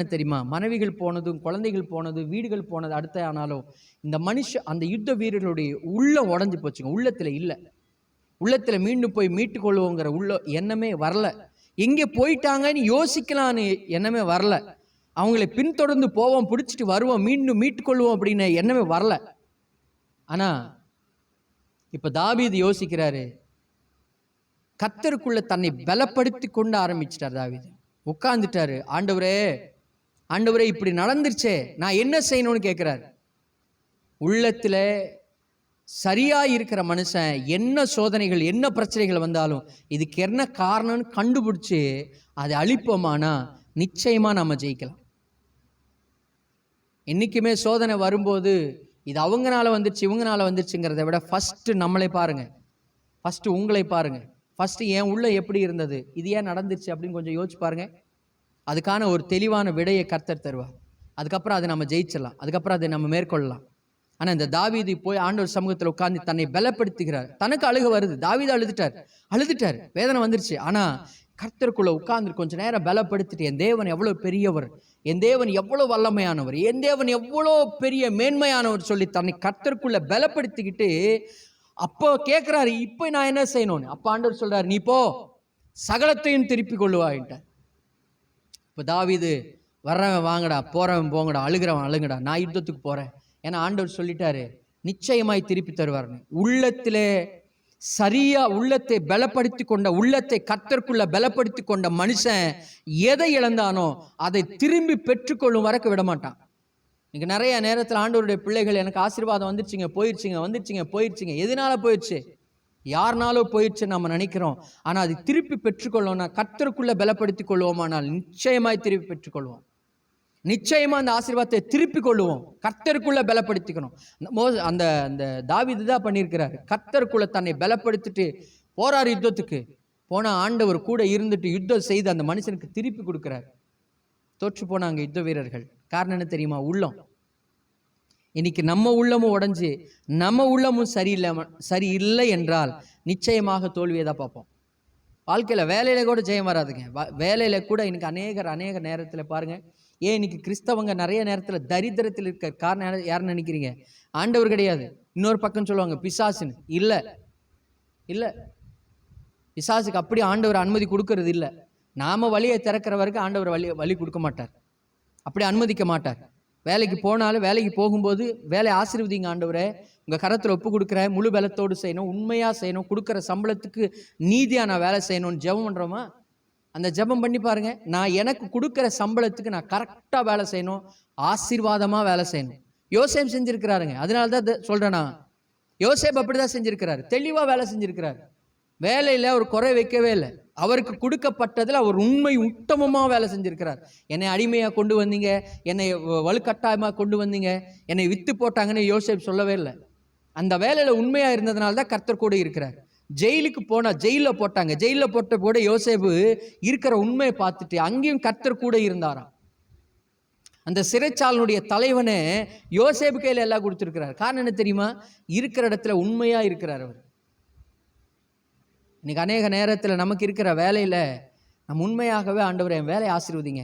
தெரியுமா? மனைவிகள் போனதும், குழந்தைகள் போனது, வீடுகள் போனது அடுத்த ஆனாலும் இந்த அந்த யுத்த வீரர்களுடைய உள்ளம் உடஞ்சி போச்சுங்க. உள்ளத்தில் மீண்டும் போய் மீட்டுக்கொள்வோங்கிற எண்ணமே வரல. எங்கே போயிட்டாங்கன்னு யோசிக்கலான்னு எண்ணமே வரல. அவங்களை பின்தொடர்ந்து போவோம், பிடிச்சிட்டு வருவோம், மீண்டும் மீட்டுக்கொள்வோம் அப்படின்னு எண்ணமே வரல. ஆனால் இப்போ தாவீது யோசிக்கிறாரு. கர்த்தருக்குள்ள தன்னை பலப்படுத்தி கொண்டு ஆரம்பிச்சிட்டார் தாவீது. உட்கார்ந்துட்டாரு. ஆண்டவரே இப்படி நடந்துருச்சே, நான் என்ன செய்யணும்னு கேட்குறாரு. உள்ளத்தில் சரியா இருக்கிற மனுஷன் என்ன சோதனைகள், என்ன பிரச்சனைகள் வந்தாலும் இதுக்கு என்ன காரணம்னு கண்டுபிடிச்சு அதை அழிப்போமானா நிச்சயமா நம்ம ஜெயிக்கலாம். என்னைக்குமே சோதனை வரும்போது இது அவங்கனால வந்துருச்சு, இவங்கனால வந்துருச்சுங்கிறத விட ஃபஸ்ட்டு நம்மளை பாருங்க, ஃபஸ்ட்டு உங்களை பாருங்க, ஃபஸ்ட்டு என் உள்ள எப்படி இருந்தது, இது ஏன் நடந்துருச்சு அப்படின்னு கொஞ்சம் யோசிச்சு பாருங்க. அதுக்கான ஒரு தெளிவான விடையை கர்த்தர் தருவார். அதுக்கப்புறம் அதை நம்ம ஜெயிச்சிடலாம், அதுக்கப்புறம் அதை நம்ம மேற்கொள்ளலாம். ஆனால் இந்த தாவீது போய் ஆண்டவர் சமூகத்தில் உட்கார்ந்து தன்னை பலப்படுத்துகிறார். தனக்கு அழுக வருது, தாவீது அழுதுட்டார், வேதனை வந்துருச்சு. ஆனால் கர்த்தருக்குள்ள உட்கார்ந்து கொஞ்ச நேரம் பலப்படுத்திட்டு, என் தேவன் எவ்வளோ பெரியவர், என் தேவன் எவ்வளோ வல்லமையானவர், என் தேவன் எவ்வளோ பெரிய மேன்மையானவர் சொல்லி தன்னை கர்த்தருக்குள்ள பலப்படுத்திக்கிட்டு அப்போ கேட்குறாரு, இப்போ நான் என்ன செய்யணும்னு. அப்போ ஆண்டவர் சொல்றாரு, நீ போ, சகலத்தையும் திருப்பி கொள்ளுவாயிட்ட. இப்போ தாவீது, வர்றவன் வாங்கடா, போறவன் போங்கடா, அழுகிறவன் அழுங்கடா, நான் யுத்தத்துக்கு போறேன். ஏன்னா ஆண்டவர் சொல்லிட்டாரு நிச்சயமாய் திருப்பி தருவார்னு. உள்ளத்திலே சரியா உள்ளத்தை பலப்படுத்தி கொண்ட, உள்ளத்தை கர்த்தருக்குள்ள பலப்படுத்தி கொண்ட மனுஷன் எதை இழந்தானோ அதை திரும்பி பெற்றுக்கொள்ளும் வரைக்கும் விட மாட்டான். இன்னைக்கு நிறைய நேரத்தில் ஆண்டவருடைய பிள்ளைகள், எனக்கு ஆசீர்வாதம் வந்துருச்சுங்க, போயிடுச்சுங்க. எதனால போயிடுச்சு? யாருனாலும் போயிடுச்சு நம்ம நினைக்கிறோம். ஆனால் அது திருப்பி பெற்றுக்கொள்ளோம்னா, கர்த்தருக்குள்ள பலப்படுத்தி கொள்வோமானால் நிச்சயமாய் திருப்பி பெற்றுக்கொள்வோம். நிச்சயமா அந்த ஆசீர்வாதத்தை திருப்பி கொள்ளுவோம். கர்த்தருக்குள்ள பலப்படுத்திக்கணும். அந்த அந்த தாவீது தான் பண்ணியிருக்கிறாரு. கர்த்தருக்குள்ள தன்னை பலப்படுத்திட்டு போறாரு யுத்தத்துக்கு. போன ஆண்டவர் கூட இருந்துட்டு யுத்தம் செய்து அந்த மனுஷனுக்கு திருப்பி கொடுக்கிறார். தோற்று போனாங்க யுத்த வீரர்கள். காரணம் என்ன தெரியுமா? உள்ளம். இன்னைக்கு நம்ம உள்ளமும் உடஞ்சி, நம்ம உள்ளமும் சரியில்லை என்றால் நிச்சயமாக தோல்வியை தான் பார்ப்போம். வாழ்க்கையில் வேலையில கூட ஜெயம் வராதுங்க. வேலையில கூட இன்னைக்கு அநேக நேரத்தில் பாருங்க, ஏன் இன்னைக்கு கிறிஸ்தவங்க நிறைய நேரத்தில் தரித்திரத்தில் இருக்க காரணம் யாருன்னு நினைக்கிறீங்க? ஆண்டவர் கிடையாது. இன்னொரு பக்கம் சொல்லுவாங்க பிசாசுன்னு. இல்லை, பிசாசுக்கு அப்படி ஆண்டவர் அனுமதி கொடுக்கறது இல்லை. நாம வழியை திறக்கிற வரைக்கும் ஆண்டவர் வழி கொடுக்க மாட்டார், அப்படி அனுமதிக்க மாட்டார். வேலைக்கு போனாலும், வேலைக்கு போகும்போது வேலை ஆசீர்வதிங்க ஆண்டவரே, உங்கள் கரத்தில் ஒப்பு கொடுக்குற, முழு பலத்தோடு செய்யணும், உண்மையாக செய்யணும், கொடுக்குற சம்பளத்துக்கு நீதியாக நான் வேலை செய்யணும்னு ஜெபம் பண்ணுறோமா? அந்த ஜெபம் பண்ணி பாருங்க. நான் எனக்கு கொடுக்குற சம்பளத்துக்கு நான் கரெக்டாக வேலை செய்யணும், ஆசீர்வாதமாக வேலை செய்யணும். யோசேப் செஞ்சுருக்கிறாருங்க. அதனால தான் சொல்கிறேன்னா, யோசேப் அப்படி தான் செஞ்சுருக்கிறாரு, தெளிவாக வேலை செஞ்சுருக்கிறாரு. வேலையில் அவர் குறை வைக்கவே இல்லை. அவருக்கு கொடுக்கப்பட்டதில் அவர் உண்மை உத்தமமாக வேலை செஞ்சுருக்கிறார். என்னை அடிமையாக கொண்டு வந்தீங்க, என்னை வலுக்கட்டாயமாக கொண்டு வந்தீங்க, என்னை விற்று போட்டாங்கன்னு யோசேப் சொல்லவே இல்லை. அந்த வேலையில் உண்மையாக இருந்ததுனால தான் கர்த்தர் கூட இருக்கிறார். ஜெயிலுக்கு போனால், ஜெயிலில் போட்டாங்க, ஜெயிலில் போட்ட கூட யோசேப்பு இருக்கிற உண்மையை பார்த்துட்டு அங்கேயும் கர்த்தர் கூட இருந்தாராம். அந்த சிறைச்சாலனுடைய தலைவனை யோசேப்பு கையில் எல்லாம் கொடுத்துருக்கிறார். காரணம் என்ன தெரியுமா? இருக்கிற இடத்துல உண்மையாக இருக்கிறார் அவர். இன்னைக்கு அநேக நேரத்தில் நமக்கு இருக்கிற வேலையில் நம்ம உண்மையாகவே ஆண்டவர் என் வேலையை ஆசீர்வதிங்க.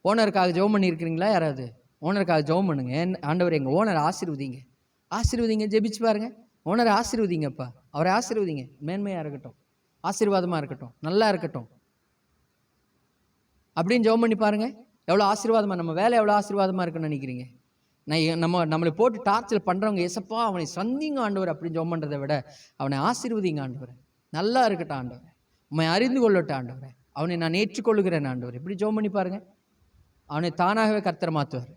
ஓனருக்காக ஜெபம் பண்ணியிருக்கிறீங்களா? யாராவது ஓனருக்காக ஜெபம் பண்ணுங்க, ஆண்டவர் எங்கள் ஓனர் ஆசீர்வதிங்க, ஜெபிச்சு பாருங்க. ஓனரை ஆசீர்வதிங்கப்பா, அவரை ஆசீர்வதிங்க, மேன்மையாக இருக்கட்டும், ஆசீர்வாதமாக இருக்கட்டும், நல்லா இருக்கட்டும் அப்படின்னு ஜெபம் பண்ணி பாருங்கள். எவ்வளோ ஆசீர்வாதமாக, நம்ம வேலை எவ்வளோ ஆசீர்வாதமாக இருக்குன்னு நினைக்கிறீங்க? நம்மளை போட்டு டார்ச்சர் பண்ணுறவங்க, ஏசப்பா அவனை சந்திங்க ஆண்டவர் அப்படின்னு ஜெபம் பண்ணுறதை விட அவனை ஆசீர்வதிங்க ஆண்டவர், நல்லா இருக்கட்டும் ஆண்டவர், உண்மை அறிந்து கொள்ளட்டும் ஆண்டவர், அவனை நான் ஏற்றுக்கொள்ளுகிறேன் ஆண்டவர், இப்படி ஜெபம் பண்ணி பாருங்கள். அவனை தானாகவே கர்த்தர் மாற்றுவார்.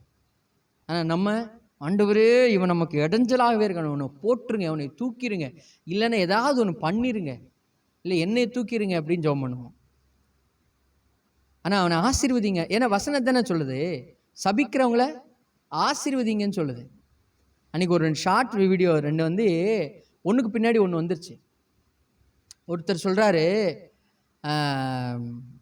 ஆனால் நம்ம ஆண்டவரே இவன் நமக்கு இடைஞ்சலாகவே இருக்கணும், அவனை போட்டுருங்க, அவனை தூக்கிடுங்க, இல்லைன்னா ஏதாவது ஒன்று பண்ணிடுங்க, இல்லை என்னை தூக்கிடுங்க அப்படின்னு ஜெபம் பண்ணுவோம். ஆனால் அவனை ஆசீர்வதிங்க. ஏன்னா வசனம் தானே சொல்லுது, சபிக்கிறவங்கள ஆசீர்வதிங்கன்னு சொல்லுது. அன்றைக்கி ஒரு 2 ஷார்ட் வீடியோ 2 வந்து ஒன்றுக்கு பின்னாடி ஒன்று வந்துருச்சு. ஒருத்தர் சொல்கிறாரு,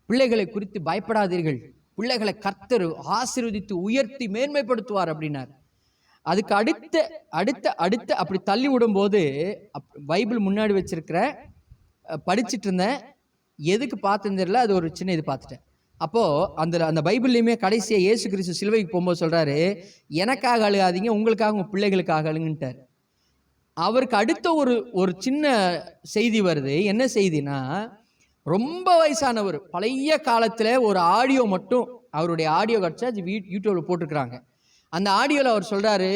பிள்ளைகளை குறித்து பயப்படாதீர்கள், பிள்ளைகளை கர்த்தர் ஆசீர்வதித்து உயர்த்தி மேன்மைப்படுத்துவார் அப்படின்னார். அதுக்கு அடுத்த அடுத்த அடுத்த அப்படி தள்ளி விடும்போது பைபிள் முன்னாடி வச்சிருக்கிற படிச்சுட்டு இருந்தேன், எதுக்கு பார்த்தேன்னு தெரியல, அது ஒரு சின்ன இது பார்த்துட்டேன். அப்போது அந்த பைபிள்லையுமே கடைசியாக இயேசு கிறிஸ்து சிலுவைக்கு போகும்போது சொல்கிறாரு, எனக்காக அழுகாதீங்க, உங்களுக்காக உங்கள் பிள்ளைகளுக்காக அழுங்குன்ட்டார். அவருக்கு அடுத்த ஒரு சின்ன செய்தி வருது. என்ன செய்தினா, ரொம்ப வயசானவர், பழைய காலத்தில் ஒரு ஆடியோ மட்டும், அவருடைய ஆடியோ கிடச்சா அது யூடியூப்பில் போட்டிருக்கிறாங்க. அந்த ஆடியோவில் அவர் சொல்கிறாரு,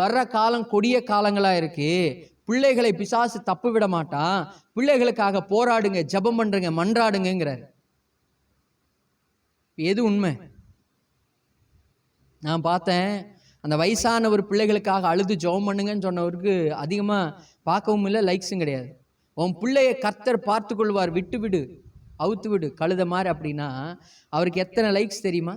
வர்ற காலம் கொடிய காலங்களாக இருக்குது, பிள்ளைகளை பிசாசு தப்பு விட மாட்டான், பிள்ளைகளுக்காக போராடுங்க, ஜெபம் பண்ணுறங்க, மன்றாடுங்கிறார். எது உண்மை? நான் பார்த்தேன், அந்த வயசானவர் பிள்ளைகளுக்காக அழுது ஜெபம் பண்ணுங்கன்னு சொன்னவருக்கு அதிகமாக பார்க்கவும் இல்லை, லைக்ஸும் கிடையாது. உன் பிள்ளைய கர்த்தர் பார்த்து கொள்வார், விட்டு விடு, அவுத்து விடு கழுத மாதிரி அப்படின்னா அவருக்கு எத்தனை லைக்ஸ் தெரியுமா?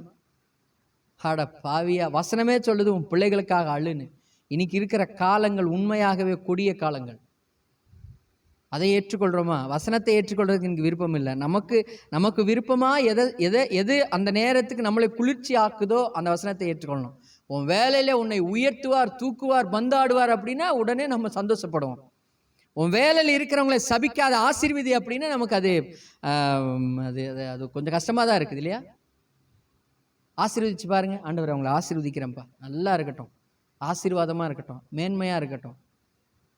ஹாட பாவியா, வசனமே சொல்லுது உன் பிள்ளைகளுக்காக அழுன்னு. இன்னைக்கு இருக்கிற காலங்கள் உண்மையாகவே கொடிய காலங்கள். அதை ஏற்றுக்கொள்கிறோமா? வசனத்தை ஏற்றுக்கொள்றதுக்கு எனக்கு விருப்பம் இல்லை. நமக்கு விருப்பமாக எது அந்த நேரத்துக்கு நம்மளை குளிர்ச்சி ஆக்குதோ அந்த வசனத்தை ஏற்றுக்கொள்ளணும். உன் வேலையில் உன்னை உயர்த்துவார், தூக்குவார், பந்தாடுவார் அப்படின்னா உடனே நம்ம சந்தோஷப்படுவோம். உன் வேலையில் இருக்கிறவங்களை சபிக்காத ஆசீர்வதி அப்படின்னா நமக்கு அது அது கொஞ்சம் கஷ்டமாக தான் இருக்குது இல்லையா? ஆசீர்வதிச்சு பாருங்க, ஆண்டவர் அவங்களை ஆசீர்வதிக்கிறேன்ப்பா, நல்லா இருக்கட்டும், ஆசீர்வாதமாக இருக்கட்டும், மேன்மையாக இருக்கட்டும்,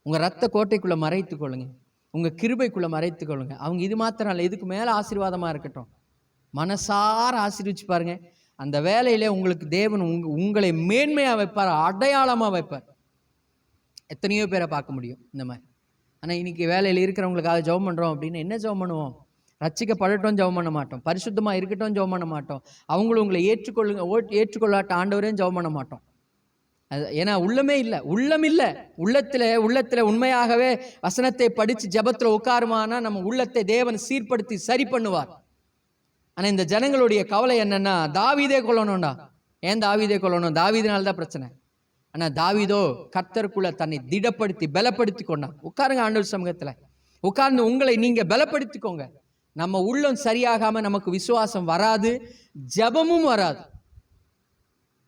உங்கள் ரத்த கோட்டைக்குள்ளே மறைத்து கொள்ளுங்க, உங்கள் கிருபைக்குள்ளே மறைத்து கொள்ளுங்க. அவங்க இது மாத்திரம் இல்லை, இதுக்கு மேலே ஆசீர்வாதமாக இருக்கட்டும், மனசார ஆசீர்வதிச்சு பாருங்க. அந்த வேலையிலே உங்களுக்கு தேவன் உங்களை மேன்மையாக வைப்பார், அடையாளமாக வைப்பார். எத்தனையோ பேரை பார்க்க முடியும் இந்த மாதிரி. ஆனால் இன்னைக்கு வேலையில் இருக்கிறவங்களுக்காக ஜெபம் பண்ணுறோம் அப்படின்னு என்ன ஜெபம் பண்ணுவோம்? ரட்சிக்கப்படட்டும் ஜெபம் பண்ண மாட்டோம், பரிசுத்தமாக இருக்கட்டும் ஜெபம் பண்ண மாட்டோம், அவங்களும் உங்களை ஏற்றுக்கொள்ளாட்ட ஆண்டவரையும் ஜெபம் பண்ண மாட்டோம். அது ஏன்னா உள்ளமே இல்லை, உள்ளம் இல்லை. உள்ளத்தில் உண்மையாகவே வசனத்தை படித்து ஜெபத்தில் உட்காருமானா நம்ம உள்ளத்தை தேவன் சீர்படுத்தி சரி பண்ணுவார். ஆனால் இந்த ஜனங்களுடைய கவலை என்னன்னா, தாவீதே கொள்ளணும்டா. ஏன் தாவீதே கொள்ளணும்? தாவீதினால்தான் பிரச்சனை. ஆனால் தாவீதோ கர்த்தருக்குள்ள தன்னை திடப்படுத்தி பலப்படுத்தி கொண்டான். உட்காருங்க ஆண்டவர் சமூகத்தில், உட்கார்ந்து உங்களை நீங்கள் பலப்படுத்திக்கோங்க. நம்ம உள்ளம் சரியாகாமல் நமக்கு விசுவாசம் வராது, ஜெபமும் வராது.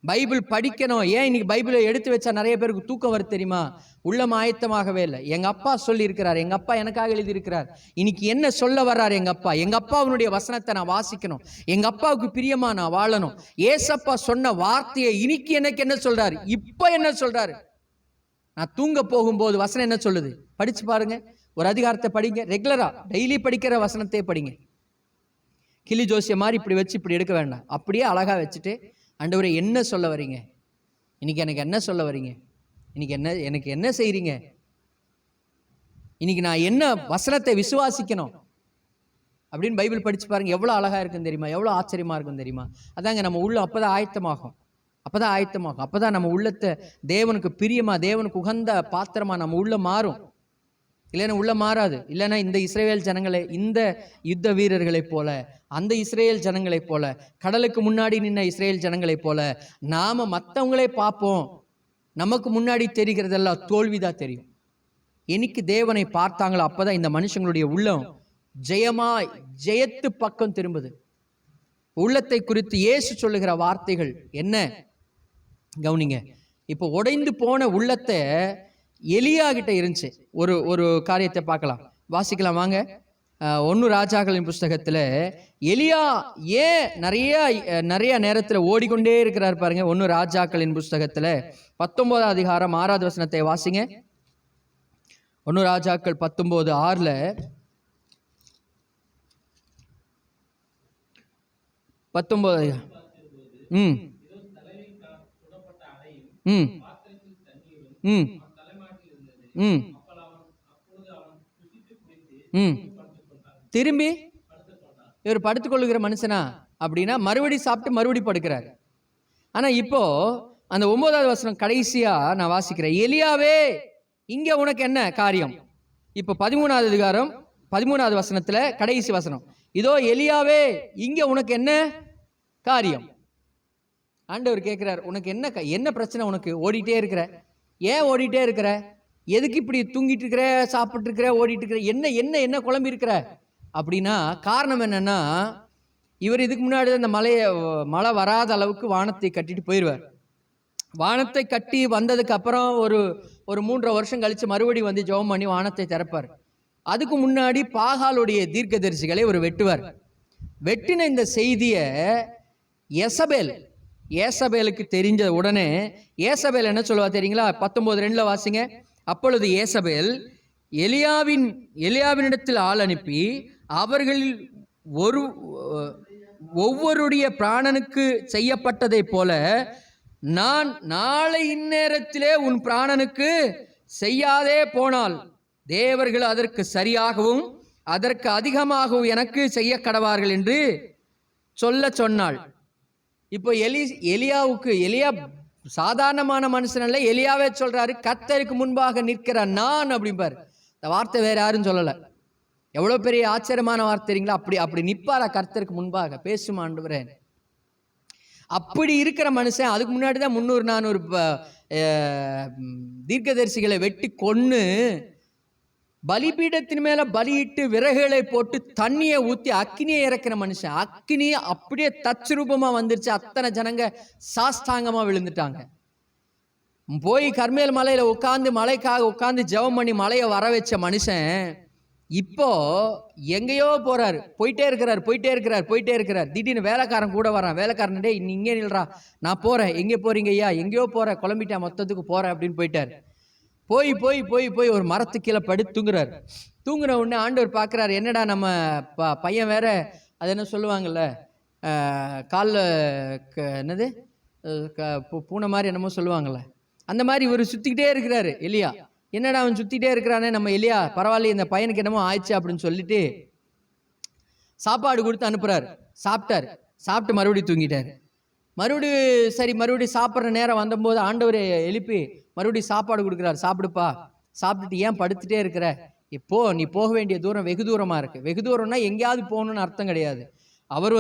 பைபிள் படிக்கணும். ஏன் இன்னைக்கு பைபிளை எடுத்து வச்சா நிறைய பேருக்கு தூக்கம் வருது தெரியுமா? உள்ளம் ஆயத்தமாகவே இல்லை. எங்கள் அப்பா சொல்லி இருக்கிறார், எங்கள் அப்பா எனக்காக எழுதியிருக்கிறார், இன்னைக்கு என்ன சொல்ல வர்றார் எங்கள் அப்பாவுடைய வசனத்தை நான் வாசிக்கணும், எங்கள் அப்பாவுக்கு பிரியமா நான் வாழணும். ஏசப்பா சொன்ன வார்த்தையை இன்னைக்கு எனக்கு என்ன சொல்றாரு, இப்போ என்ன சொல்றாரு? நான் தூங்க போகும்போது வசனம் என்ன சொல்லுது படிச்சு பாருங்க. ஒரு அதிகாரத்தை படிங்க, ரெகுலரா டெய்லி படிக்கிற வசனத்தை படிங்க. கிளி ஜோசிய மாதிரி இப்படி வச்சு இப்படி எடுக்க வேண்டாம், அப்படியே அழகா வச்சுட்டு, ஆண்டவரே என்ன சொல்ல வரீங்க இன்னைக்கு, எனக்கு என்ன சொல்ல வரீங்க இன்னைக்கு, எனக்கு என்ன செய்றீங்க இன்னைக்கு, நான் என்ன வசனத்தை விசுவாசிக்கணும் அப்படின்னு பைபிள் படிச்சு பாருங்க. எவ்வளோ அழகா இருக்குன்னு தெரியுமா? எவ்வளோ ஆச்சரியமா இருக்குன்னு தெரியுமா? அதாங்க நம்ம உள்ள அப்பதான் ஆயத்தமாகும், அப்பதான் நம்ம உள்ளத்தை தேவனுக்கு பிரியமா, தேவனுக்கு உகந்த பாத்திரமா நம்ம உள்ள மாறும். இல்லைன்னா உள்ள மாறாது. இல்லைன்னா இந்த இஸ்ரேல் ஜனங்களை, இந்த யுத்த வீரர்களைப் போல, அந்த இஸ்ரேல் ஜனங்களைப் போல, கடலுக்கு முன்னாடி நின்ன இஸ்ரேல் ஜனங்களைப் போல நாம மற்றவங்களே பார்ப்போம், நமக்கு முன்னாடி தெரிகிறதெல்லாம் தோல்விதான் தெரியும். என்னைக்கு தேவனை பார்த்தாங்களோ அப்பதான் இந்த மனுஷங்களுடைய உள்ளம் ஜெயத்து பக்கம் திரும்புது. உள்ளத்தை குறித்து இயேசு சொல்லுகிற வார்த்தைகள் என்ன கவனிங்க. இப்போ உடைந்து போன உள்ளத்தை எலியா கிட்ட இருந்துச்சு. ஒரு காரியத்தை பார்க்கலாம், வாசிக்கலாம் வாங்க. 1 ராஜாக்களின் புஸ்தகத்தில் எலியா ஏன் நிறைய நேரத்தில் ஓடிக்கொண்டே இருக்கிறார் பாருங்க. 1 ராஜாக்களின் புஸ்தகத்தில் 19ஆம் அதிகாரம் 6வது வசனத்தை வாசிங்க. 1 ராஜாக்கள் 19:6 19 ம் ம் ம் ம் ம் திரும்பி இவர் படுத்துக்கொள்ளுகிற மனுஷனா அப்படின்னா மறுபடி சாப்பிட்டு மறுபடி படுக்கிறார். ஆனால் இப்போ அந்த 9வது வசனம் கடைசியா நான் வாசிக்கிறேன். எலியாவே இங்க உனக்கு என்ன காரியம்? இப்போ 13வது அதிகாரம் 13வது வசனத்துல கடைசி வசனம், இதோ எலியாவே இங்க உனக்கு என்ன காரியம்? ஆண்டவர் கேட்கிறார், உனக்கு என்ன பிரச்சனை? உனக்கு ஓடிட்டே இருக்கிற, ஏன் ஓடிட்டே இருக்கிற? எதுக்கு இப்படி தூங்கிட்டு இருக்கிற, சாப்பிட்டு இருக்கிற, ஓடிட்டு இருக்கிற? என்ன என்ன என்ன குழம்பி இருக்கிற அப்படின்னா காரணம் என்னன்னா, இவர் இதுக்கு முன்னாடி அந்த மழை வராத அளவுக்கு வானத்தை கட்டிட்டு போயிடுவார். வானத்தை கட்டி வந்ததுக்கு அப்புறம் ஒரு 3.5 வருஷம் கழிச்சு மறுபடி வந்து ஜெபம் பண்ணி வானத்தை திறப்பார். அதுக்கு முன்னாடி பாகாலுடைய தீர்க்கதரிசிகளை ஒரு வெட்டுவார். வெட்டின இந்த செய்தியை ஏசபேலுக்கு தெரிஞ்ச உடனே ஏசபேல் என்ன சொல்லுவா தெரியுங்களா? 19:2 வாசிங்க. அப்பொழுது ஏசபேல் எலியாவினிடத்தில் ஆள் அனுப்பி அவர்களில் ஒவ்வொருடைய பிராணனுக்கு செய்யப்பட்டதை போல நான் நாளை இந்நேரத்திலே உன் பிராணனுக்கு செய்யாதே போனால் தேவர்கள் அதற்கு சரியாகவும் அதற்கு அதிகமாகவும் எனக்கு செய்ய கடவார்கள் என்று சொன்னாள். இப்போ எலியா சாதாரணமான மனுஷன் அல்ல, எலியாவே சொல்றாரு, கர்த்தருக்கு முன்பாக நிற்கிற நான் அப்படிம்பார். இந்த வார்த்தை வேற யாரும் சொல்லலை. எவ்வளோ பெரிய ஆச்சரியமான வார்த்தை தெரியுங்களா? அப்படி நிற்பாரா கர்த்தருக்கு முன்பாக? பேசும் ஆண்டவரே. அப்படி இருக்கிற மனுஷன் அதுக்கு முன்னாடி தான் 300-400 தீர்க்கதரிசிகளை வெட்டி கொன்று பலிபீடத்தின் மேல பலியிட்டு விறகுகளை போட்டு தண்ணியை ஊற்றி அக்கினியை இறக்கிற மனுஷன். அக்கினி அப்படியே தத்ரூபமா வந்துருச்சு. அத்தனை ஜனங்க சாஸ்தாங்கமா விழுந்துட்டாங்க. போய் கர்மேல் மலையில மலைக்காக உட்காந்து ஜெபம் பண்ணி மலையை வர வச்ச மனுஷன் இப்போ எங்கேயோ போறாரு, போயிட்டே இருக்கிறார். திடீர்னு வேலைக்காரன் கூட வரான். வேலைக்காரன், டே இங்கே நில்றா, நான் போறேன். எங்கே போறீங்க ஐயா? எங்கேயோ போறேன், குழம்பிட்டேன், மொத்தத்துக்கு போறேன் அப்படின்னு போயிட்டார். போய் ஒரு மரத்துக்கு கீழே தூங்குறாரு. தூங்குன உடனே ஆண்டவர் பார்க்குறாரு, என்னடா நம்ம பையன் வேற அது என்ன சொல்லுவாங்கல்ல, காலில் என்னது பூனை மாதிரி என்னமோ சொல்லுவாங்கள்ல, அந்த மாதிரி இவர் சுற்றிக்கிட்டே இருக்கிறாரு. எலியா, என்னடா அவன் சுற்றிக்கிட்டே இருக்கிறானே, நம்ம எலியா பரவாயில்ல, இந்த பையனுக்கு என்னமோ ஆயிடுச்சு அப்படின்னு சொல்லிட்டு சாப்பாடு கொடுத்து அனுப்புறாரு. சாப்பிட்டு மறுபடியும் தூங்கிட்டார். மறுபடியும் சாப்பிட்ற நேரம் வந்தபோது ஆண்டவர் எழுப்பி மறுபடியும் சாப்பாடு கொடுக்குறாரு. சாப்பிடுப்பா, சாப்பிட்டுட்டு ஏன் படுத்துட்டே இருக்கிற? நீ போக வேண்டிய தூரம் வெகு தூரமாக இருக்கு. வெகு தூரம்னா எங்கேயாவது போகணும்னு அர்த்தம் கிடையாது. அவர்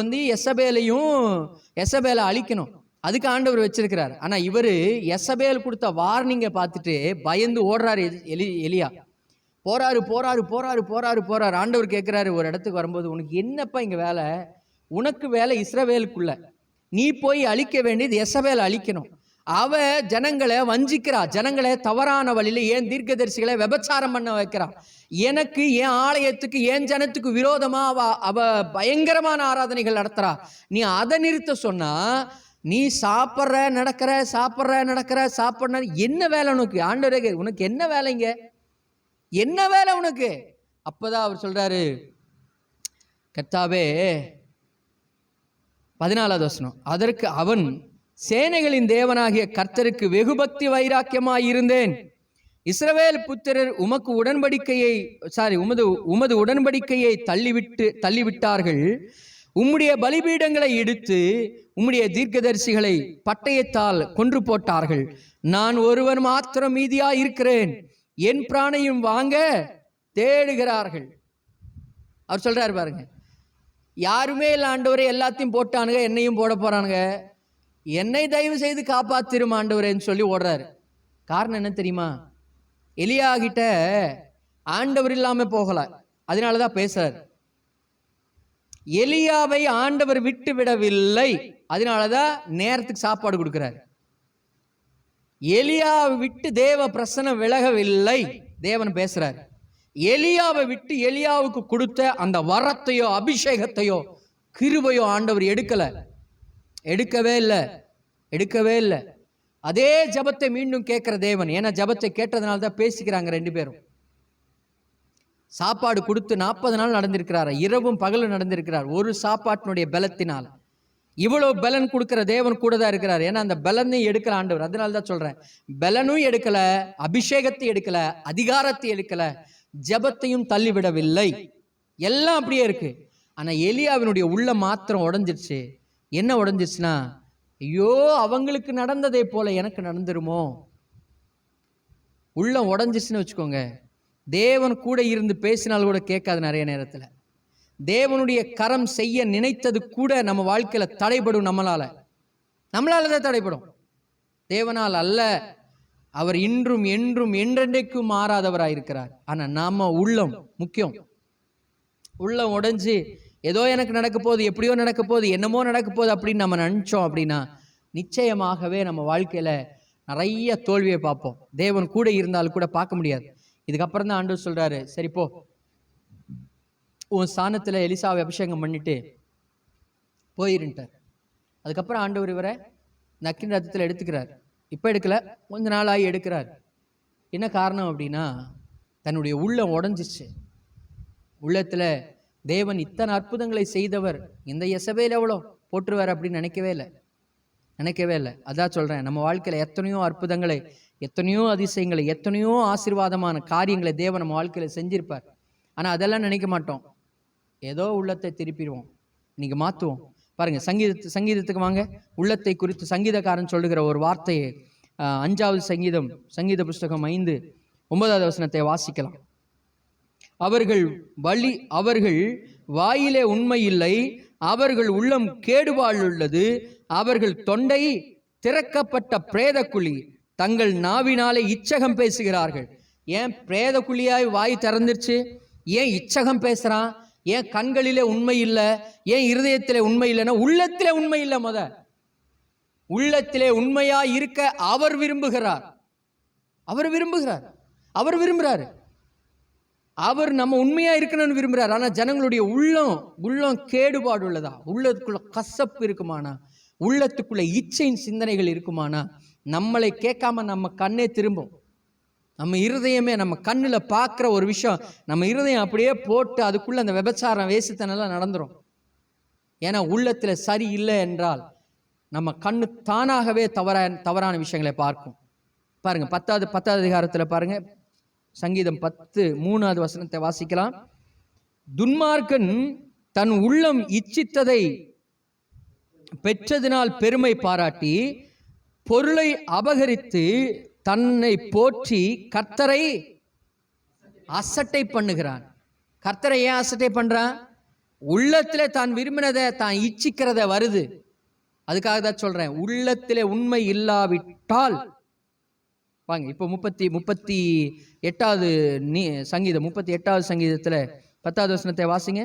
எசபேலை அழிக்கணும், அதுக்கு ஆண்டவர் வச்சிருக்கிறார். ஆனால் இவர் எசபேல் கொடுத்த வார்னிங்கை பார்த்துட்டு பயந்து ஓடுறாரு. எலியா போறாரு. ஆண்டவர் கேட்குறாரு ஒரு இடத்துக்கு வரும்போது, உனக்கு என்னப்பா இங்கே வேலை? உனக்கு வேலை இஸ்ரவேலுக்குள்ள, நீ போய் அழிக்க வேண்டியது எசபேல் அழிக்கணும். அவ ஜனங்களை வஞ்சிக்கிறா, ஜனங்களை தவறான வழியில, ஏன் தீர்க்கதரிசிகளை விபச்சாரம் பண்ண வைக்கிறா. எனக்கு, என் ஆலயத்துக்கு, என் ஜனத்துக்கு விரோதமா அவ பயங்கரமான ஆராதனைகள் நடத்துறா. நீ அதை நிறுத்த சொன்னா, நீ சாப்பிட்ற நடக்கிற என்ன வேலை உனக்கு? ஆண்டவரே, உனக்கு என்ன வேலைங்க? என்ன வேலை உனக்கு? அப்பதான் அவர் சொல்றாரு, கர்த்தாவே, 14வது வசனம், அதற்கு அவன், சேனைகளின் தேவனாகிய கர்த்தருக்கு வெகு பக்தி வைராக்கியமாய் இருந்தேன். இஸ்ரவேல் புத்திரர் உமது உடன்படிக்கையை தள்ளிவிட்டார்கள். உம்முடைய பலிபீடங்களை இடித்து உம்முடைய தீர்க்கதரிசிகளை பட்டயத்தால் கொன்று போட்டார்கள். நான் ஒருவன் மாத்திரம் மீதியா இருக்கிறேன், என் பிராணையும் வாங்க தேடுகிறார்கள். அவர் சொல்றாரு பாருங்க, யாருமே இல்லை ஆண்டவரே, எல்லாத்தையும் போட்டானுங்க, என்னையும் போட போறானுங்க, என்னை தயவு செய்து காப்பாத்திரும் ஆண்டவரேன்னு சொல்லி ஓடுறாரு. காரணம் என்ன தெரியுமா? எலியா கிட்ட ஆண்டவர் இல்லாம போகல, அதனாலதான் பேசுறாரு. எலியாவை ஆண்டவர் விட்டு விடவில்லை, அதனாலதான் நேரத்துக்கு சாப்பாடு கொடுக்கிறார். எலியாவை விட்டு தேவ பிரசன்னம் விலகவில்லை, தேவன் பேசுறார். எலியாவை விட்டு எலியாவுக்கு கொடுத்த அந்த வரத்தையோ அபிஷேகத்தையோ கிருபையோ ஆண்டவர் எடுக்கவே இல்லை. அதே ஜபத்தை மீண்டும் கேட்கிற தேவன். ஏன்னா ஜபத்தை கேட்டதுனால தான் பேசிக்கிறாங்க ரெண்டு பேரும். சாப்பாடு கொடுத்து 40 நாள் நடந்திருக்கிறார், இரவும் பகலும் நடந்திருக்கிறார். ஒரு சாப்பாட்டினுடைய பலத்தினால். இவ்வளவு பலன் கொடுக்கிற தேவன் கூட தான் இருக்கிறார். ஏன்னா அந்த பலனையும் எடுக்கல ஆண்டவர். அதனால தான் சொல்றேன், பலனும் எடுக்கல, அபிஷேகத்தை எடுக்கல, அதிகாரத்தை எடுக்கல, ஜெபத்தையும் தள்ளிவிடவில்லை. எல்லாம் அப்படியே இருக்கு. ஆனா எலியாவினுடைய உள்ள மாத்திரம் உடைஞ்சிருச்சு. என்ன உடைஞ்சிருச்சுன்னா, ஐயோ அவங்களுக்கு நடந்ததே போல எனக்கு நடந்துருமோ. உள்ள உடைஞ்சிச்சுன்னு வச்சுக்கோங்க, தேவன் கூட இருந்து பேசினால் கூட கேட்காது. நிறைய நேரத்தில் தேவனுடைய கரம் செய்ய நினைத்தது கூட நம்ம வாழ்க்கையில தடைபடும். நம்மளால தான் தடைபடும், தேவனால் அல்ல. அவர் இன்றும் என்றும் என்றென்றைக்கும் மாறாதவராயிருக்கிறார். ஆனா நாம உள்ளம் முக்கியம். உள்ளம் உடைஞ்சு ஏதோ எனக்கு நடக்க போகுது, எப்படியோ நடக்க போகுது, என்னமோ நடக்க போகுது அப்படின்னு நம்ம நினைச்சோம் அப்படின்னா நிச்சயமாகவே நம்ம வாழ்க்கையில நிறைய தோல்வியை பார்ப்போம். தேவன் கூட இருந்தாலும் கூட பார்க்க முடியாது. இதுக்கப்புறம் தான் ஆண்டவர் சொல்றாரு, சரி போ, உன் ஸ்தானத்துல எலிசாவை அபிஷேகம் பண்ணிட்டு போயிருந்தார். அதுக்கப்புறம் ஆண்டவர் இவரை நக்கின் ரத்தத்தில் எடுத்துக்கிறார். இப்போ எடுக்கல, கொஞ்ச நாளாகி எடுக்கிறார். என்ன காரணம் அப்படின்னா, தன்னுடைய உள்ளம் உடஞ்சிச்சு. உள்ளத்துல தேவன் இத்தனை அற்புதங்களை செய்தவர் இந்த யெசபேல் எவ்வளோ போட்டுருவார் அப்படின்னு நினைக்கவே இல்லை. அதான் சொல்றேன், நம்ம வாழ்க்கையில எத்தனையோ அற்புதங்களை, எத்தனையோ அதிசயங்களை, எத்தனையோ ஆசீர்வாதமான காரியங்களை தேவன் நம்ம வாழ்க்கையில செஞ்சிருப்பார். ஆனா அதெல்லாம் நினைக்க மாட்டோம். ஏதோ உள்ளத்தை திருப்பிடுவோம், இன்னைக்கு மாற்றுவோம். பாருங்க, சங்கீதத்துக்கு வாங்க. உள்ளத்தை குறித்து சங்கீதக்காரன் சொல்லுகிற ஒரு வார்த்தையை 5வது சங்கீதம், சங்கீத புஸ்தகம் 5:9 வசனத்தை வாசிக்கலாம். அவர்கள் வாயிலே உண்மை இல்லை, அவர்கள் உள்ளம் கேடுபாடுள்ளது, அவர்கள் தொண்டை திறக்கப்பட்ட பிரேத குழி, தங்கள் நாவினாலே இச்சகம் பேசுகிறார்கள். ஏன் பிரேத குழியாய் வாய் திறந்துருச்சு? ஏன் இச்சகம் பேசுறான்? ஏன் கண்களிலே உண்மை இல்லை? ஏன் இருதயத்திலே உண்மை இல்லைன்னா உள்ளத்திலே உண்மை இல்லை. உள்ளத்திலே உண்மையா இருக்க அவர் விரும்புகிறார். அவர் நம்ம உண்மையா இருக்கணும்னு விரும்புகிறார். ஆனா ஜனங்களுடைய உள்ளம் கேடுபாடு உள்ளதா? உள்ளத்துக்குள்ள கசப்பு இருக்குமானா, உள்ளத்துக்குள்ள இச்சையின் சிந்தனைகள் இருக்குமானா, நம்மளை கேட்காம நம்ம கண்ணே திரும்பும். நம்ம இருதயமே, நம்ம கண்ணுல பார்க்குற ஒரு விஷயம் நம்ம இருதயம் அப்படியே போட்டு அதுக்குள்ள அந்த விபச்சாரம் வேசித்தனெல்லாம் நடந்துரும். ஏன்னா உள்ளத்துல சரி இல்லை என்றால் நம்ம கண்ணு தானாகவே தவறான விஷயங்களை பார்க்கும். பாருங்க, 10வது அதிகாரத்துல பாருங்க, சங்கீதம் 10:3 வசனத்தை வாசிக்கலாம். துன்மார்க்கன் தன் உள்ளம் இச்சித்ததை பெற்றதினால் பெருமை பாராட்டி பொருளை அபகரித்து தன்னை போற்றி கர்த்தரை அசட்டை பண்ணுகிறான். கர்த்தரை ஏன் அசட்டை பண்றான்? உள்ளத்திலே தான் விரும்பினதை, தான் இச்சிக்கிறத வருது. அதுக்காக தான் சொல்றேன், உள்ளத்திலே உண்மை இல்லாவிட்டால். வாங்க இப்போ 38வது சங்கீதம் 38வது சங்கீதத்துல 10வது வசனத்தை வாசிங்க.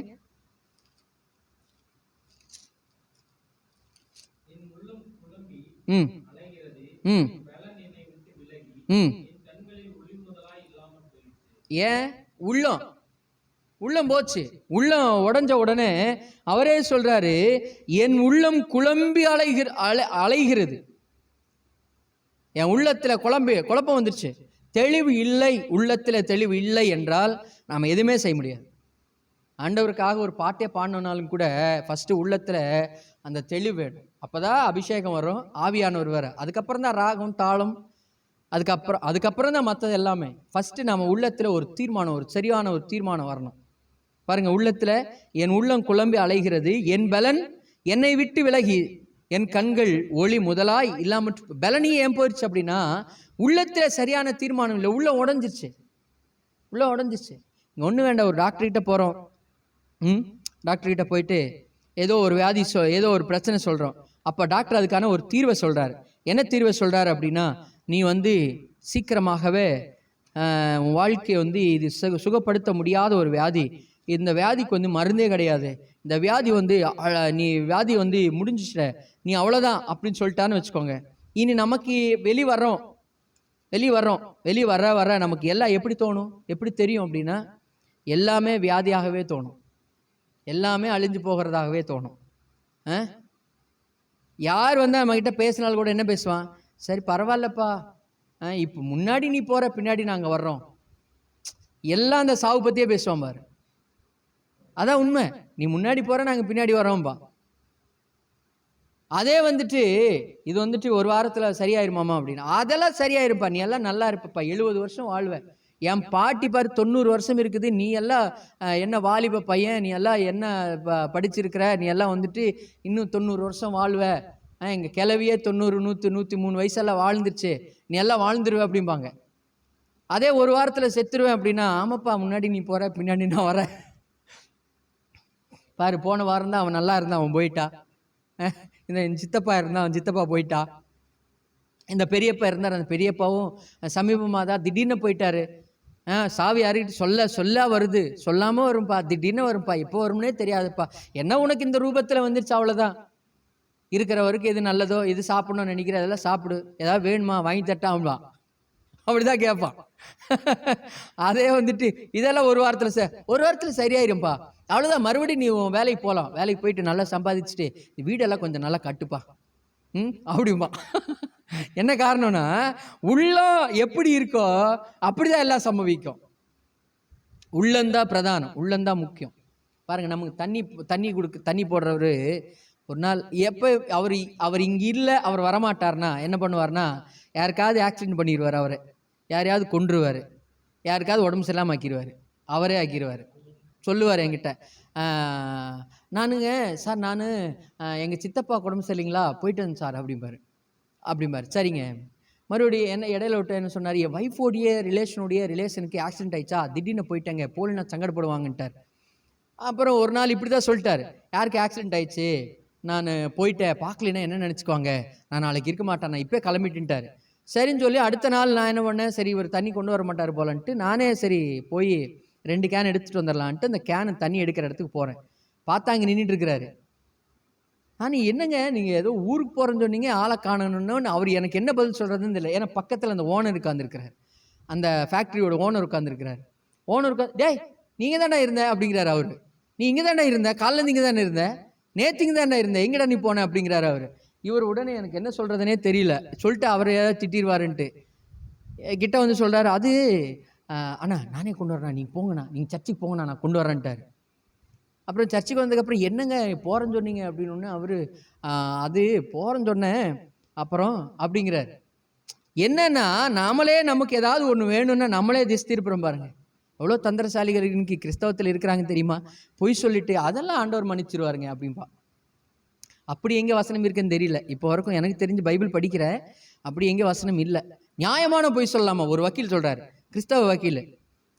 ஏன்? உள்ளம் போச்சு. உள்ளம் உடைஞ்ச உடனே அவரே சொல்றாரு, என் உள்ளம் குழம்பி அலைகிறது. என் உள்ளத்துல குழப்பம் வந்துருச்சு, தெளிவு இல்லை. உள்ளத்துல தெளிவு இல்லை என்றால் நாம் எதுவுமே செய்ய முடியாது. ஆண்டவருக்காக ஒரு பாட்டே பாடணுன்னாலும் கூட ஃபர்ஸ்ட் உள்ளத்துல அந்த தெளிவு வேணும். அப்பதான் அபிஷேகம் வரும், ஆவியானவர் வர, அதுக்கப்புறம் தான் ராகம் தாளம், அதுக்கப்புறம் தான் மற்றது எல்லாமே. ஃபர்ஸ்ட் நம்ம உள்ளத்துல ஒரு தீர்மானம், ஒரு சரியான ஒரு தீர்மானம் வரணும். பாருங்க, உள்ளத்துல என் உள்ளம் குழம்பி அலைகிறது, என் பலன் என்னை விட்டு விலகி, என் கண்கள் ஒளி முதலாய் இல்லாம. பலனி ஏன் போயிடுச்சு அப்படின்னா, உள்ளத்துல சரியான தீர்மானம் இல்லை. உள்ள உடஞ்சிருச்சு. இங்க ஒண்ணு வேண்டாம், ஒரு டாக்டர்கிட்ட போறோம். டாக்டர்கிட்ட போயிட்டு ஏதோ ஒரு வியாதி ஏதோ ஒரு பிரச்சனை சொல்றோம். அப்ப டாக்டர் அதுக்கான ஒரு தீர்வை சொல்றாரு. என்ன தீர்வை சொல்றாரு அப்படின்னா, நீ சீக்கிரமாகவே உன் வாழ்க்கையை இது சுகப்படுத்த முடியாத ஒரு வியாதி, இந்த வியாதிக்கு மருந்தே கிடையாது, இந்த வியாதி நீ வியாதி முடிஞ்சிட்ட, நீ அவ்வளோதான் அப்படின்னு சொல்லிட்டான்னு வச்சுக்கோங்க. இனி நமக்கு வெளி வர நமக்கு எல்லாம் எப்படி தோணும், எப்படி தெரியும் அப்படின்னா, எல்லாமே வியாதியாகவே தோணும், எல்லாமே அழிஞ்சு போகிறதாகவே தோணும். யார் நம்மகிட்ட பேசினாலும் கூட என்ன பேசுவான்? சரி பரவாயில்லப்பா, இப்போ முன்னாடி நீ போகிற, பின்னாடி நாங்கள் வர்றோம். எல்லாம் அந்த சாவு பற்றியே பேசுவான் பாரு. அதான் உண்மை. நீ முன்னாடி போகிற, நாங்கள் பின்னாடி வரோம்பா. அதே வந்துட்டு இது வந்துட்டு ஒரு வாரத்தில் சரியாயிருமாமா அப்படின்னு. அதெல்லாம் சரியாயிருப்பா, நீ எல்லாம் நல்லா இருப்பப்பா, 70 வருஷம் வாழ்வேன். என் பாட்டி பாரு 90 வருஷம் இருக்குது, நீ எல்லாம் என்ன வாலிப பையன், நீ எல்லாம் என்ன படிச்சிருக்கிற, நீ எல்லாம் வந்துட்டு இன்னும் 90 வருஷம் வாழ்வ. எங்கள் கிளவியே 90 100 103 வயசெல்லாம் வாழ்ந்துருச்சு, நீ எல்லாம் வாழ்ந்துருவ அப்படிம்பாங்க. அதே ஒரு வாரத்தில் செத்துருவேன் அப்படின்னா, ஆமாப்பா முன்னாடி நீ போகிற, பின்னாடி நான் வரேன் பாரு. போன வாரம் தான் அவன் நல்லா இருந்தான், அவன் போயிட்டா. இந்த சித்தப்பா இருந்தான், அவன் சித்தப்பா போயிட்டா. இந்த பெரியப்பா இருந்தார், அந்த பெரியப்பாவும் சமீபமாக தான் திடீர்னு போயிட்டாரு. சாவி யாருக்கிட்ட சொல்ல வருது, சொல்லாமல் வரும்பா, திடீர்னு வரும்பா, எப்போ வரும்னே தெரியாதுப்பா. என்ன உனக்கு இந்த ரூபத்தில் வந்துருச்சு, அவ்வளோதான். இருக்கிறவருக்கு எது நல்லதோ, எது சாப்பிடணும்னு நினைக்கிற அதெல்லாம் சாப்பிடு, ஏதாவது வேணுமா வாங்கி தட்டாம்லாம், அப்படிதான் கேட்பான். அதே வந்துட்டு இதெல்லாம் ஒரு வாரத்தில் சரியாயிரும்பா, அவ்வளோதான், மறுபடியும் நீ உன் வேலைக்கு போகலாம், வேலைக்கு போயிட்டு நல்லா சம்பாதிச்சுட்டு வீடெல்லாம் கொஞ்சம் நல்லா கட்டுப்பா அப்படிம்பா. என்ன காரணம்னா, உள்ளம் எப்படி இருக்கோ அப்படிதான் எல்லாம் சம்பவிக்கும். உள்ளந்தான் பிரதானம், உள்ளந்தான் முக்கியம். பாருங்க, நமக்கு தண்ணி போடுறவர் ஒரு நாள் எப்போ அவர் இங்கே இல்லை, அவர் வரமாட்டார்னா என்ன பண்ணுவார்னா, யாருக்காவது ஆக்சிடென்ட் பண்ணிடுவார், அவரை யாரையாவது கொன்றுவார், யாருக்காவது உடம்பு சரியில்லாமல் ஆக்கிடுவார், அவரே ஆக்கிடுவார். சொல்லுவார் என்கிட்ட, நானுங்க சார், நான் எங்கள் சித்தப்பா உடம்பு சரியில்லைங்களா, போயிட்டு வந்து சார் அப்படிம்பாரு. சரிங்க. மறுபடியும் என்ன இடையில விட்டு என்ன சொன்னார், என் ஒய்ஃபோடைய ரிலேஷனுக்கு ஆக்சிடென்ட் ஆயிடுச்சா, திடீர்னு போயிட்டாங்க, போலினா சங்கடப்படுவாங்கன்ட்டார். அப்புறம் ஒரு நாள் இப்படி தான் சொல்லிட்டார், யாருக்கு ஆக்சிடென்ட் ஆயிடுச்சு, நான் போயிட்டேன், பார்க்கலன்னா என்ன நினச்சிக்குவாங்க, நான் நாளைக்கு இருக்க மாட்டேன், நான் இப்போ கிளம்பிட்டுன்ட்டார். சரின்னு சொல்லி அடுத்த நாள் நான் என்ன பண்ணேன், சரி இவர் தண்ணி கொண்டு வர மாட்டார் போலன்ட்டு நானே சரி போய் 2 கேன் எடுத்துகிட்டு வந்துடலான்ட்டு அந்த கேனு தண்ணி எடுக்கிற இடத்துக்கு போகிறேன். பார்த்தா அங்கே நின்றுட்டு இருக்கிறாரு. நான் என்னங்க நீங்கள் ஏதோ ஊருக்கு போகிறேன்னு சொன்னீங்க, ஆளை காணணுன்னு. அவர் எனக்கு என்ன பதில் சொல்கிறதுன்னு தெரியல. ஏன்னா பக்கத்தில் அந்த ஓனர் உட்காந்துருக்கிறார், அந்த ஃபேக்ட்ரியோட ஓனர் உட்காந்துருக்கிறார். டேய் நீங்கள் தானே இருந்த அப்படிங்கிறார் அவர். நீ இங்கே தானே இருந்த, காலையில் இங்கே தானே இருந்த, நேற்று இங்கே தானே இருந்த, எங்கடா நீ போன அப்படிங்கிறார் அவர். இவர் உடனே எனக்கு என்ன சொல்கிறதுனே தெரியல, சொல்லிட்டு அவரை ஏதாவது திட்டிடுவாருன்ட்டு கிட்ட வந்து சொல்கிறாரு, அது அண்ணா நானே கொண்டு வரேண்ணா, நீங்கள் போங்கண்ணா, நீங்கள் சர்ச்சுக்கு போங்கண்ணா, நான் கொண்டு வரேன்ட்டார். அப்புறம் சர்ச்சுக்கு வந்ததுக்கப்புறம் என்னங்க போகிறேன்னு சொன்னீங்க அப்படின்னு அவர், அது போகிறேன்னு சொன்னேன் அப்புறம் அப்படிங்கிறார். என்னன்னா, நாமளே நமக்கு ஏதாவது ஒன்று வேணும்னா நம்மளே திசை திருப்புறோம் பாருங்க. எவ்வளோ தந்திரசாலிகள் இன்னைக்கு கிறிஸ்தவத்தில் இருக்கிறாங்க தெரியுமா, பொய் சொல்லிட்டு அதெல்லாம் ஆண்டவர் மன்னிச்சிருவாருங்க அப்படின்பா. அப்படி எங்கே வசனம் இருக்குன்னு தெரியல, இப்போ வரைக்கும் எனக்கு தெரிஞ்சு பைபிள் படிக்கிறேன், அப்படி எங்கே வசனம் இல்லை. நியாயமான பொய் சொல்லலாமா, ஒரு வக்கீல் சொல்கிறார், கிறிஸ்தவ வக்கீல்,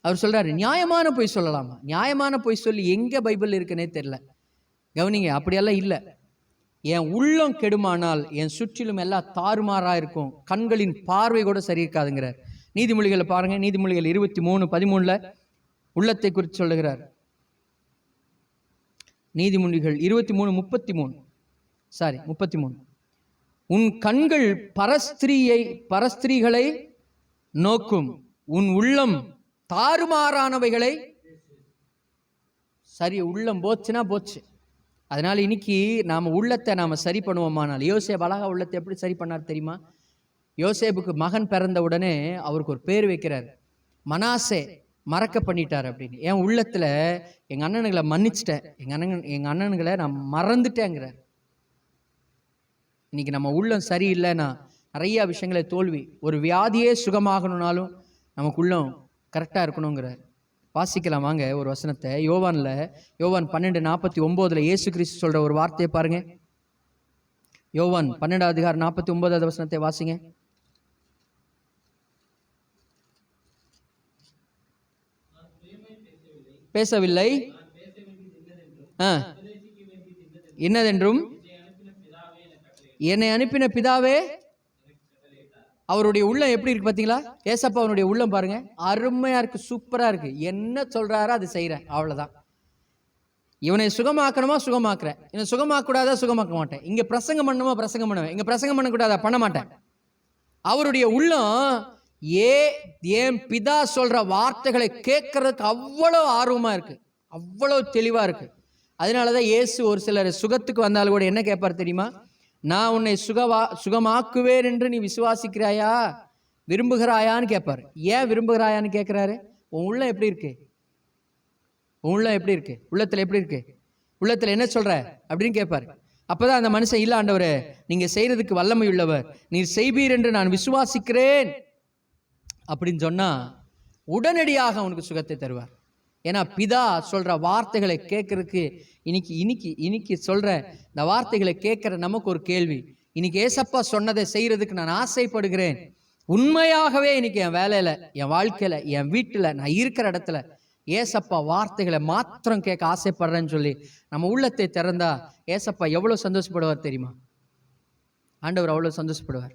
அவர் சொல்கிறாரு நியாயமான பொய் சொல்லலாமா. நியாயமான பொய் சொல்லி எங்கே பைபிள் இருக்குன்னே தெரில. கவனிங்க, அப்படியெல்லாம் இல்லை. என் உள்ளம் கெடுமானால் என் சுற்றிலும் எல்லாம் தாறுமாறாக இருக்கும், கண்களின் பார்வை கூட சரி இருக்காதுங்கிறார். நீதிமொழிகளை பாருங்க, நீதிமொழிகள் 23:13 உள்ளத்தை குறித்து சொல்லுகிறார். நீதிமொழிகள் 33 உன் கண்கள் பரஸ்திரீகளை நோக்கும், உன் உள்ளம் தாறுமாறானவைகளை சரி. உள்ளம் போச்சுன்னா போச்சு. அதனால இன்னைக்கு நாம உள்ளத்தை நாம சரி பண்ணுவோமானால், யோசேப்பு அழகா உள்ளத்தை எப்படி சரி பண்ணார் தெரியுமா? யோசேப்புக்கு மகன் பிறந்த உடனே அவருக்கு ஒரு பேர் வைக்கிறார், மனாசே, மறக்க பண்ணிட்டார் அப்படின்னு. என் உள்ளத்துல எங்க அண்ணனுங்களை மன்னிச்சிட்டேன், எங்க அண்ணனுங்களை நான் மறந்துட்டேங்கிறார். இன்னைக்கு நம்ம உள்ளம் சரியில்லைன்னா நிறைய விஷயங்களை தோல்வி. ஒரு வியாதியே சுகமாகணும்னாலும் நமக்கு உள்ளம் கரெக்டாக இருக்கணுங்கிறார். வாசிக்கலாம் வாங்க ஒரு வசனத்தை, யோவான் 12:49 இயேசு கிறிஸ்து சொல்ற ஒரு வார்த்தையை பாருங்க. யோவான் 12:49 வசனத்தை வாசிங்க. பேசவில்லை, என்னதென்றும் என்னை அனுப்பின பிதாவே. அவருடைய உள்ளம் எப்படி இருக்கு பார்த்தீங்களா? ஏசப்பா அவனுடைய உள்ளம் பாருங்க, அருமையா இருக்கு, சூப்பரா இருக்கு. என்ன சொல்றாரோ அது செய்யறேன், அவ்வளவுதான். இவனை சுகமாக்கணுமா சுகமாக்குறேன், இவனை சுகமாக்க கூடாதா சுகமாக்க மாட்டேன். இங்க பிரசங்கம் பண்ணுமா பிரசங்கம் பண்ணுவேன், இங்க பிரசங்கம் பண்ணக்கூடாதா பண்ண மாட்டேன். அவருடைய உள்ளம் ஏன் பிதா சொல்ற வார்த்தைகளை கேட்கறதுக்கு அவ்வளோ ஆர்வமா இருக்கு, அவ்வளோ தெளிவா இருக்கு. அதனாலதான் இயேசு ஒரு சிலர் சுகத்துக்கு வந்தாலும் கூட என்ன கேட்பார் தெரியுமா? நான் உன்னை சுகமாக்குவேன் என்று நீ விசுவாசிக்கிறாயா, விரும்புகிறாயான்னு கேட்பார். ஏன் விரும்புகிறாயான்னு கேட்கிறாரு? உன் உள்ள எப்படி இருக்கு? உன் உள்ள எப்படி இருக்கு? உள்ளத்துல எப்படி இருக்கு? உள்ளத்துல என்ன சொல்ற அப்படின்னு கேட்பாரு. அப்பதான் அந்த மனுஷன், இல்ல ஆண்டவரே, நீங்க செய்யறதுக்கு வல்லமை உள்ளவர், நீர் செய்வீர் என்று நான் விசுவாசிக்கிறேன் அப்படின்னு சொன்னா உடனடியாக அவனுக்கு சுகத்தை தருவார். ஏன்னா பிதா சொல்ற வார்த்தைகளை கேட்கறதுக்கு இன்னைக்கு சொல்ற இந்த வார்த்தைகளை கேட்கிற நமக்கு ஒரு கேள்வி. இன்னைக்கு ஏசப்பா சொன்னதை செய்யறதுக்கு நான் ஆசைப்படுகிறேன். உண்மையாகவே இன்னைக்கு என் வேலையில, என் வாழ்க்கையில, என் வீட்டுல, நான் இருக்கிற இடத்துல ஏசப்பா வார்த்தைகளை மாத்திரம் கேட்க ஆசைப்படுறேன்னு சொல்லி நம்ம உள்ளத்தை திறந்தா ஏசப்பா எவ்வளவு சந்தோஷப்படுவார் தெரியுமா? ஆண்டவர் அவ்வளவு சந்தோஷப்படுவார்.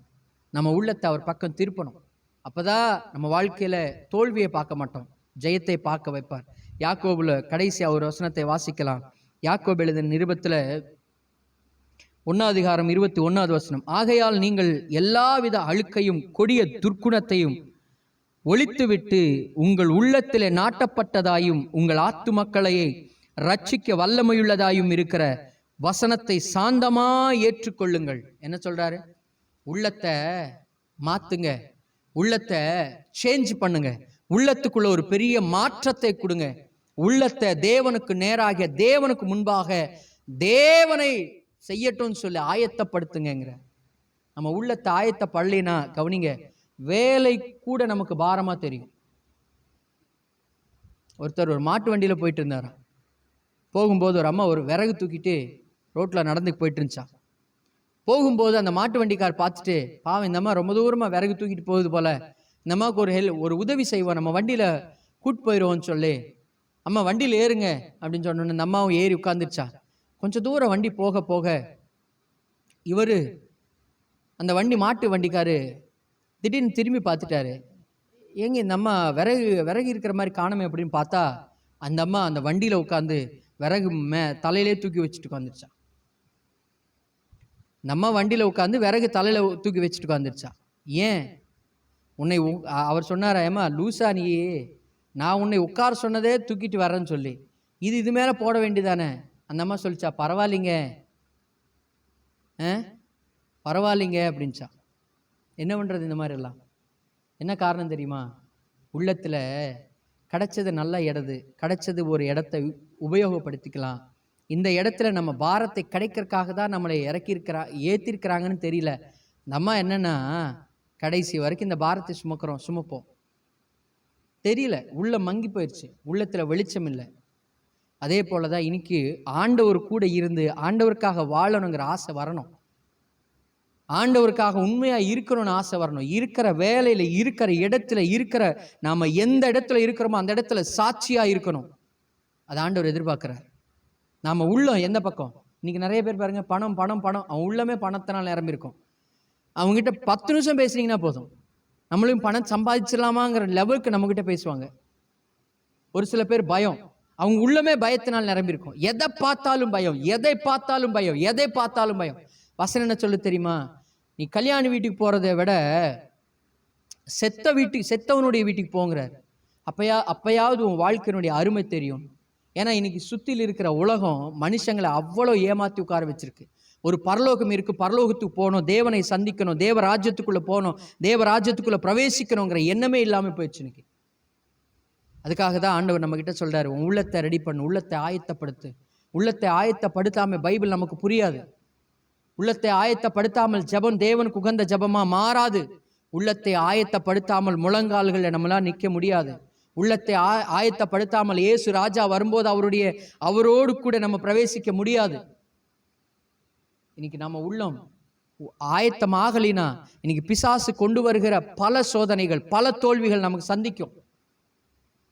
நம்ம உள்ளத்தை அவர் பக்கம் திருப்பணும். அப்பதான் நம்ம வாழ்க்கையில தோல்வியை பார்க்க மாட்டோம், ஜெயத்தை பார்க்க வைப்பார். யாக்கோபுல கடைசி ஒரு வசனத்தை வாசிக்கலாம். யாக்கோபு எழுதின நிருபத்துல 1:21 ஆகையால் நீங்கள் எல்லாவித அழுக்கையும் கொடிய துர்க்குணத்தையும் ஒழித்துவிட்டு உங்கள் உள்ளத்திலே நாட்டப்பட்டதாயும் உங்கள் ஆத்துமக்களையே ரட்சிக்க வல்லமையுள்ளதாயும் இருக்கிற வசனத்தை சாந்தமா ஏற்றுக்கொள்ளுங்கள். என்ன சொல்றாரு? உள்ளத்தை மாத்துங்க, உள்ளத்தை சேஞ்ச் பண்ணுங்க, உள்ளத்துக்குள்ள ஒரு பெரிய மாற்றத்தை கொடுங்க. உள்ளத்தை தேவனுக்கு நேராக, தேவனுக்கு முன்பாக தேவனை செய்யட்டும் சொல்லி ஆயத்தப்படுத்துங்கிற. நம்ம உள்ளத்தை ஆயத்தப்படலினா கவனிங்க, வேலை கூட நமக்கு பாரமா தெரியும். ஒருத்தர் ஒரு மாட்டு வண்டியில போயிட்டு இருந்தாரா. போகும்போது ஒரு அம்மா ஒரு விறகு தூக்கிட்டு ரோட்ல நடந்து போயிட்டு இருந்துச்சா. போகும்போது அந்த மாட்டு வண்டிக்கார் பார்த்துட்டு, பாவம் இந்த அம்மா ரொம்ப தூரமா விறகு தூக்கிட்டு போகுது போல, இந்த அம்மாவுக்கு ஒரு உதவி செய்வோம், நம்ம வண்டியில கூட்டு போயிடுவோம்னு சொல்லி, அம்மா வண்டியில் ஏறுங்க அப்படின்னு சொன்னோன்னு இந்த அம்மாவும் ஏறி உட்காந்துருச்சா. கொஞ்சம் தூரம் வண்டி போக போக இவர் அந்த மாட்டு வண்டிக்காரு திடீர்னு திரும்பி பார்த்துட்டாரு. ஏங்க இந்த அம்மா விறகு இருக்கிற மாதிரி காணுமே அப்படின்னு பார்த்தா அந்த அம்மா அந்த வண்டியில உட்காந்து விறகு தலையிலே தூக்கி வச்சுட்டு உட்காந்துருச்சா. இந்த அம்மா வண்டியில உட்காந்து விறகு தலையில தூக்கி வச்சுட்டு உட்காந்துருச்சா. ஏன்? உன்னை அவர் சொன்னாரா, ஏமா லூசா நீ, நான் உன்னை உட்கார சொன்னதே தூக்கிட்டு வரேன்னு சொல்லி இது மேல போட வேண்டியதானே. அந்த அம்மா சொல்லிச்சா, பரவாயில்லைங்க பரவாயில்லைங்க அப்படின்ச்சா. என்ன பண்றது இந்த மாதிரி எல்லாம்? என்ன காரணம் தெரியுமா? உள்ளத்துல கிடைச்சது நல்ல இடது, கிடைச்சது ஒரு இடத்தை உபயோகப்படுத்திக்கலாம். இந்த இடத்துல நம்ம பாரத்தை கிடைக்கிறதுக்காக தான் நம்மளை ஏற்றிருக்கிறாங்கன்னு தெரியல. இந்த அம்மா என்னன்னா, கடைசி வரைக்கும் இந்த பாரத்தை சுமப்போம் தெரியல, உள்ள மங்கி போயிடுச்சு, உள்ளத்துல வெளிச்சம் இல்லை. அதே போலதான் இன்னைக்கு ஆண்டவர் கூட இருந்து ஆண்டவருக்காக வாழணுங்கிற ஆசை வரணும். ஆண்டவருக்காக உண்மையா இருக்கணும்னு ஆசை வரணும். இருக்கிற வேலையில, இருக்கிற இடத்துல, நாம எந்த இடத்துல இருக்கிறோமோ அந்த இடத்துல சாட்சியா இருக்கணும். அது ஆண்டவர் எதிர்பார்க்கிறார். நாம உள்ளம் எந்த பக்கம்? இன்னைக்கு நிறைய பேர் பாருங்க, பணம் பணம் பணம், அவன் உள்ளமே பணத்தினால் நிரம்பி இருக்கும். அவங்ககிட்ட 10 நிமிஷம் பேசுனீங்கன்னா போதும், நம்மளையும் பணம் சம்பாதிச்சிடலாமாங்கிற லெவலுக்கு நம்மகிட்ட பேசுவாங்க. ஒரு சில பேர் பயம், அவங்க உள்ளமே பயத்தினால் நிரம்பி இருக்கும். எதை பார்த்தாலும் பயம், எதை பார்த்தாலும் பயம், எதை பார்த்தாலும் பயம். வசனம் என்ன சொல்லு தெரியுமா? நீ கல்யாண வீட்டுக்கு போறதை விட செத்தவனுடைய வீட்டுக்கு போங்கிறார். அப்பயாவது உன் வாழ்க்கையினுடைய அருமை தெரியும். ஏன்னா இன்னைக்கு சுத்தியில் இருக்கிற உலகம் மனுஷங்களை அவ்வளோ ஏமாத்தி உட்கார வச்சிருக்கு. ஒரு பரலோகம் இருக்கு, பரலோகத்துக்கு போகணும், தேவனை சந்திக்கணும், தேவ ராஜ்யத்துக்குள்ள போகணும், தேவ ராஜ்யத்துக்குள்ள பிரவேசிக்கணுங்கிற எண்ணமே இல்லாமல் போயிடுச்சு இன்னைக்கு. அதுக்காக தான் ஆண்டவர் நம்ம கிட்ட சொல்றாரு, உன் உள்ளத்தை ரெடி பண்ணு, உள்ளத்தை ஆயத்தப்படுத்து. உள்ளத்தை ஆயத்தப்படுத்தாம பைபிள் நமக்கு புரியாது. உள்ளத்தை ஆயத்தப்படுத்தாமல் ஜெபம் தேவனுக்கு உகந்த ஜெபமா மாறாது. உள்ளத்தை ஆயத்தப்படுத்தாமல் முழங்கால்களை நம்மளால் நிற்க முடியாது. உள்ளத்தை ஆயத்தப்படுத்தாமல் இயேசு ராஜா வரும்போது அவரோடு கூட நம்ம பிரவேசிக்க முடியாது. இன்னைக்கு நம்ம உள்ளம் ஆயத்தமாகலினா இன்னைக்கு பிசாசு கொண்டு வருகிற பல சோதனைகள், பல தோல்விகள் நமக்கு சந்திக்கும்.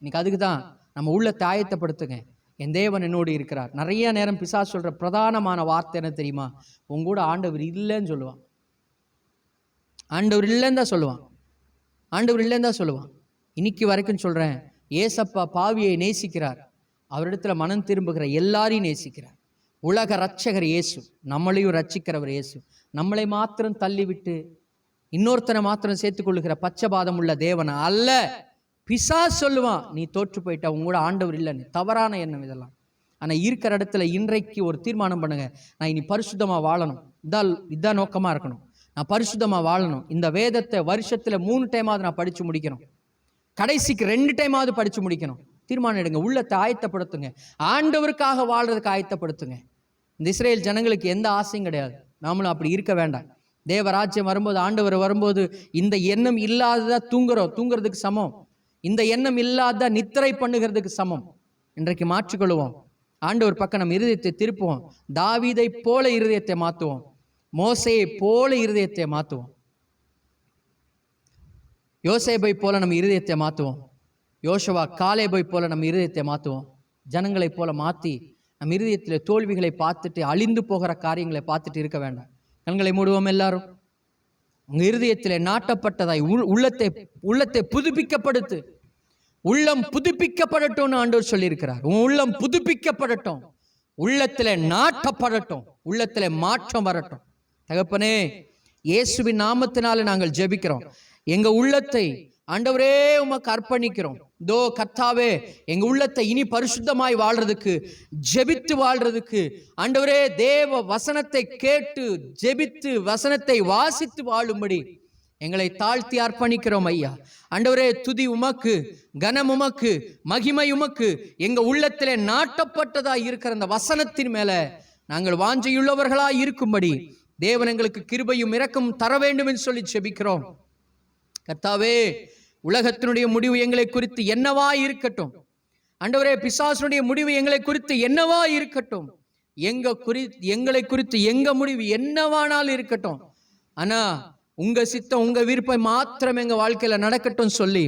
இன்னைக்கு அதுக்கு தான் நம்ம உள்ளத்தை ஆயத்தப்படுத்துங்க. என் தேவன் என்னோடு இருக்கிறார். நிறைய நேரம் பிசாசு சொல்ற பிரதானமான வார்த்தை என்ன தெரியுமா? உங்கூட ஆண்டவர் இல்லைன்னு சொல்லுவான். ஆண்டவர் இல்லைன்னு தான் சொல்லுவான். ஆண்டவர் இல்லைன்னு தான் சொல்லுவான். இன்னைக்கு வரைக்கும் சொல்றேன், ஏசப்பா பாவியை நேசிக்கிறார். அவரிடத்துல மனம் திரும்புகிற எல்லாரையும் நேசிக்கிறார். உலக ரட்சகர் இயேசு, நம்மளையும் ரட்சிக்கிறவர் இயேசு. நம்மளை மாத்திரம் தள்ளிவிட்டு இன்னொருத்தனை மாத்திரம் சேர்த்துக்கொள்ளுகிற பச்சபாதம் உள்ள தேவன் அல்ல. பிசாசு சொல்லுவான், நீ தோற்று போயிட்ட, உங்களோட ஆண்டவர் இல்லைன்னு. தவறான எண்ணம் இதெல்லாம். ஆனால் இருக்கிற இடத்துல இன்றைக்கு ஒரு தீர்மானம் பண்ணுங்க, நான் இனி பரிசுத்தமாக வாழணும். இதான் நோக்கமாக இருக்கணும். நான் பரிசுத்தமாக வாழணும். இந்த வேதத்தை வருஷத்தில் 3 டைமாவது நான் படித்து முடிக்கணும். கடைசிக்கு 2 டைமாவது படிச்சு முடிக்கணும். தீர்மானம் எடுங்க, உள்ளத்தை ஆயத்தப்படுத்துங்க, ஆண்டவருக்காக வாழ்றதுக்கு ஆயத்தப்படுத்துங்க. இந்த இஸ்ரேல் ஜனங்களுக்கு எந்த ஆசையும் கிடையாது, நாமளும் அப்படி இருக்க வேண்டாம். தேவராஜ்யம் வரும்போது, ஆண்டவர் வரும்போது இந்த எண்ணம் இல்லாததா தூங்குறதுக்கு சமம், இந்த எண்ணம் இல்லாத நித்திரை பண்ணுகிறதுக்கு சமம். இன்றைக்கு மாற்றிக்கொள்வோம், ஆண்டவர் பக்கம் நம்ம இருதயத்தை திருப்புவோம், தாவீதை போல இருதயத்தை மாற்றுவோம், மோசேயை போல இருதயத்தை மாற்றுவோம், யோசேபை போல நம்ம இருதயத்தை மாற்றுவோம், யோசுவா காலேபை போல நம்ம இருதயத்தை மாற்றுவோம். ஜனங்களை போல மாற்றி நம்ம இருதயத்தில் தோல்விகளை பார்த்துட்டு, அழிந்து போகிற காரியங்களை பார்த்துட்டு இருக்க வேண்டாம். கண்களை மூடுவோம் எல்லாரும். உங்க இருதயத்தில் நாட்டப்பட்டதாய் உள்ளத்தை புதுப்பிக்கப்படுத்து. உள்ளம் புதுப்பிக்கப்படட்டும் ஆண்டவர் சொல்லியிருக்கிறார். உன் உள்ளம் புதுப்பிக்கப்படட்டும், உள்ளத்தில் நாட்டப்படட்டும், உள்ளத்தில் மாற்றம் வரட்டும். தகப்பனே, இயேசுவின் நாமத்தினால நாங்கள் ஜெபிக்கிறோம். எங்க உள்ளத்தை ஆண்டவரே உமக்கு அர்ப்பணிக்கிறோம். தோ கர்த்தாவே, எங்க உள்ளத்தை இனி பரிசுத்தமாய் வாழ்றதுக்கு, ஜெபித்து வாழ்றதுக்கு, ஆண்டவரே தேவ வசனத்தை கேட்டு ஜெபித்து வசனத்தை வாசித்து வாழும்படி எங்களை தாழ்த்தி அர்ப்பணிக்கிறோம் ஐயா. ஆண்டவரே, துதி உமக்கு, கனம் உமக்கு, மகிமை உமக்கு. எங்க உள்ளத்திலே நாட்டப்பட்டதா இருக்கிற அந்த வசனத்தின் மேல நாங்கள் வாஞ்சையுள்ளவர்களாய் இருக்கும்படி தேவன் எங்களுக்கு கிருபையும் இரக்கமும் தர வேண்டும் என்று சொல்லி ஜெபிக்கிறோம். கர்த்தாவே, உலகத்தினுடைய முடிவு எங்களை குறித்து என்னவா இருக்கட்டும், ஆண்டவரே பிசாசுடைய முடிவு எங்களை குறித்து என்னவா இருக்கட்டும், எங்களை குறித்து எங்க முடிவு என்னவானாலும் இருக்கட்டும், ஆனா உங்க சித்தம், உங்க விருப்பம் மாத்திரம் எங்க வாழ்க்கையில நடக்கட்டும் சொல்லி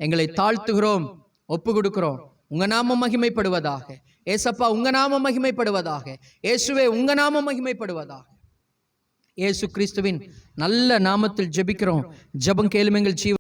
எங்களை தாழ்த்துகிறோம், ஒப்பு கொடுக்கிறோம். உங்க நாமம் மகிமைப்படுவதாக. ஏசப்பா, உங்க நாமம் மகிமைப்படுவதாக. இயேசுவே, உங்க நாமம் மகிமைப்படுவதாக. இயேசு கிறிஸ்துவின் நல்ல நாமத்தில் ஜெபிக்கிறோம். ஜெபம் கேளும் எங்கள் ஜீவ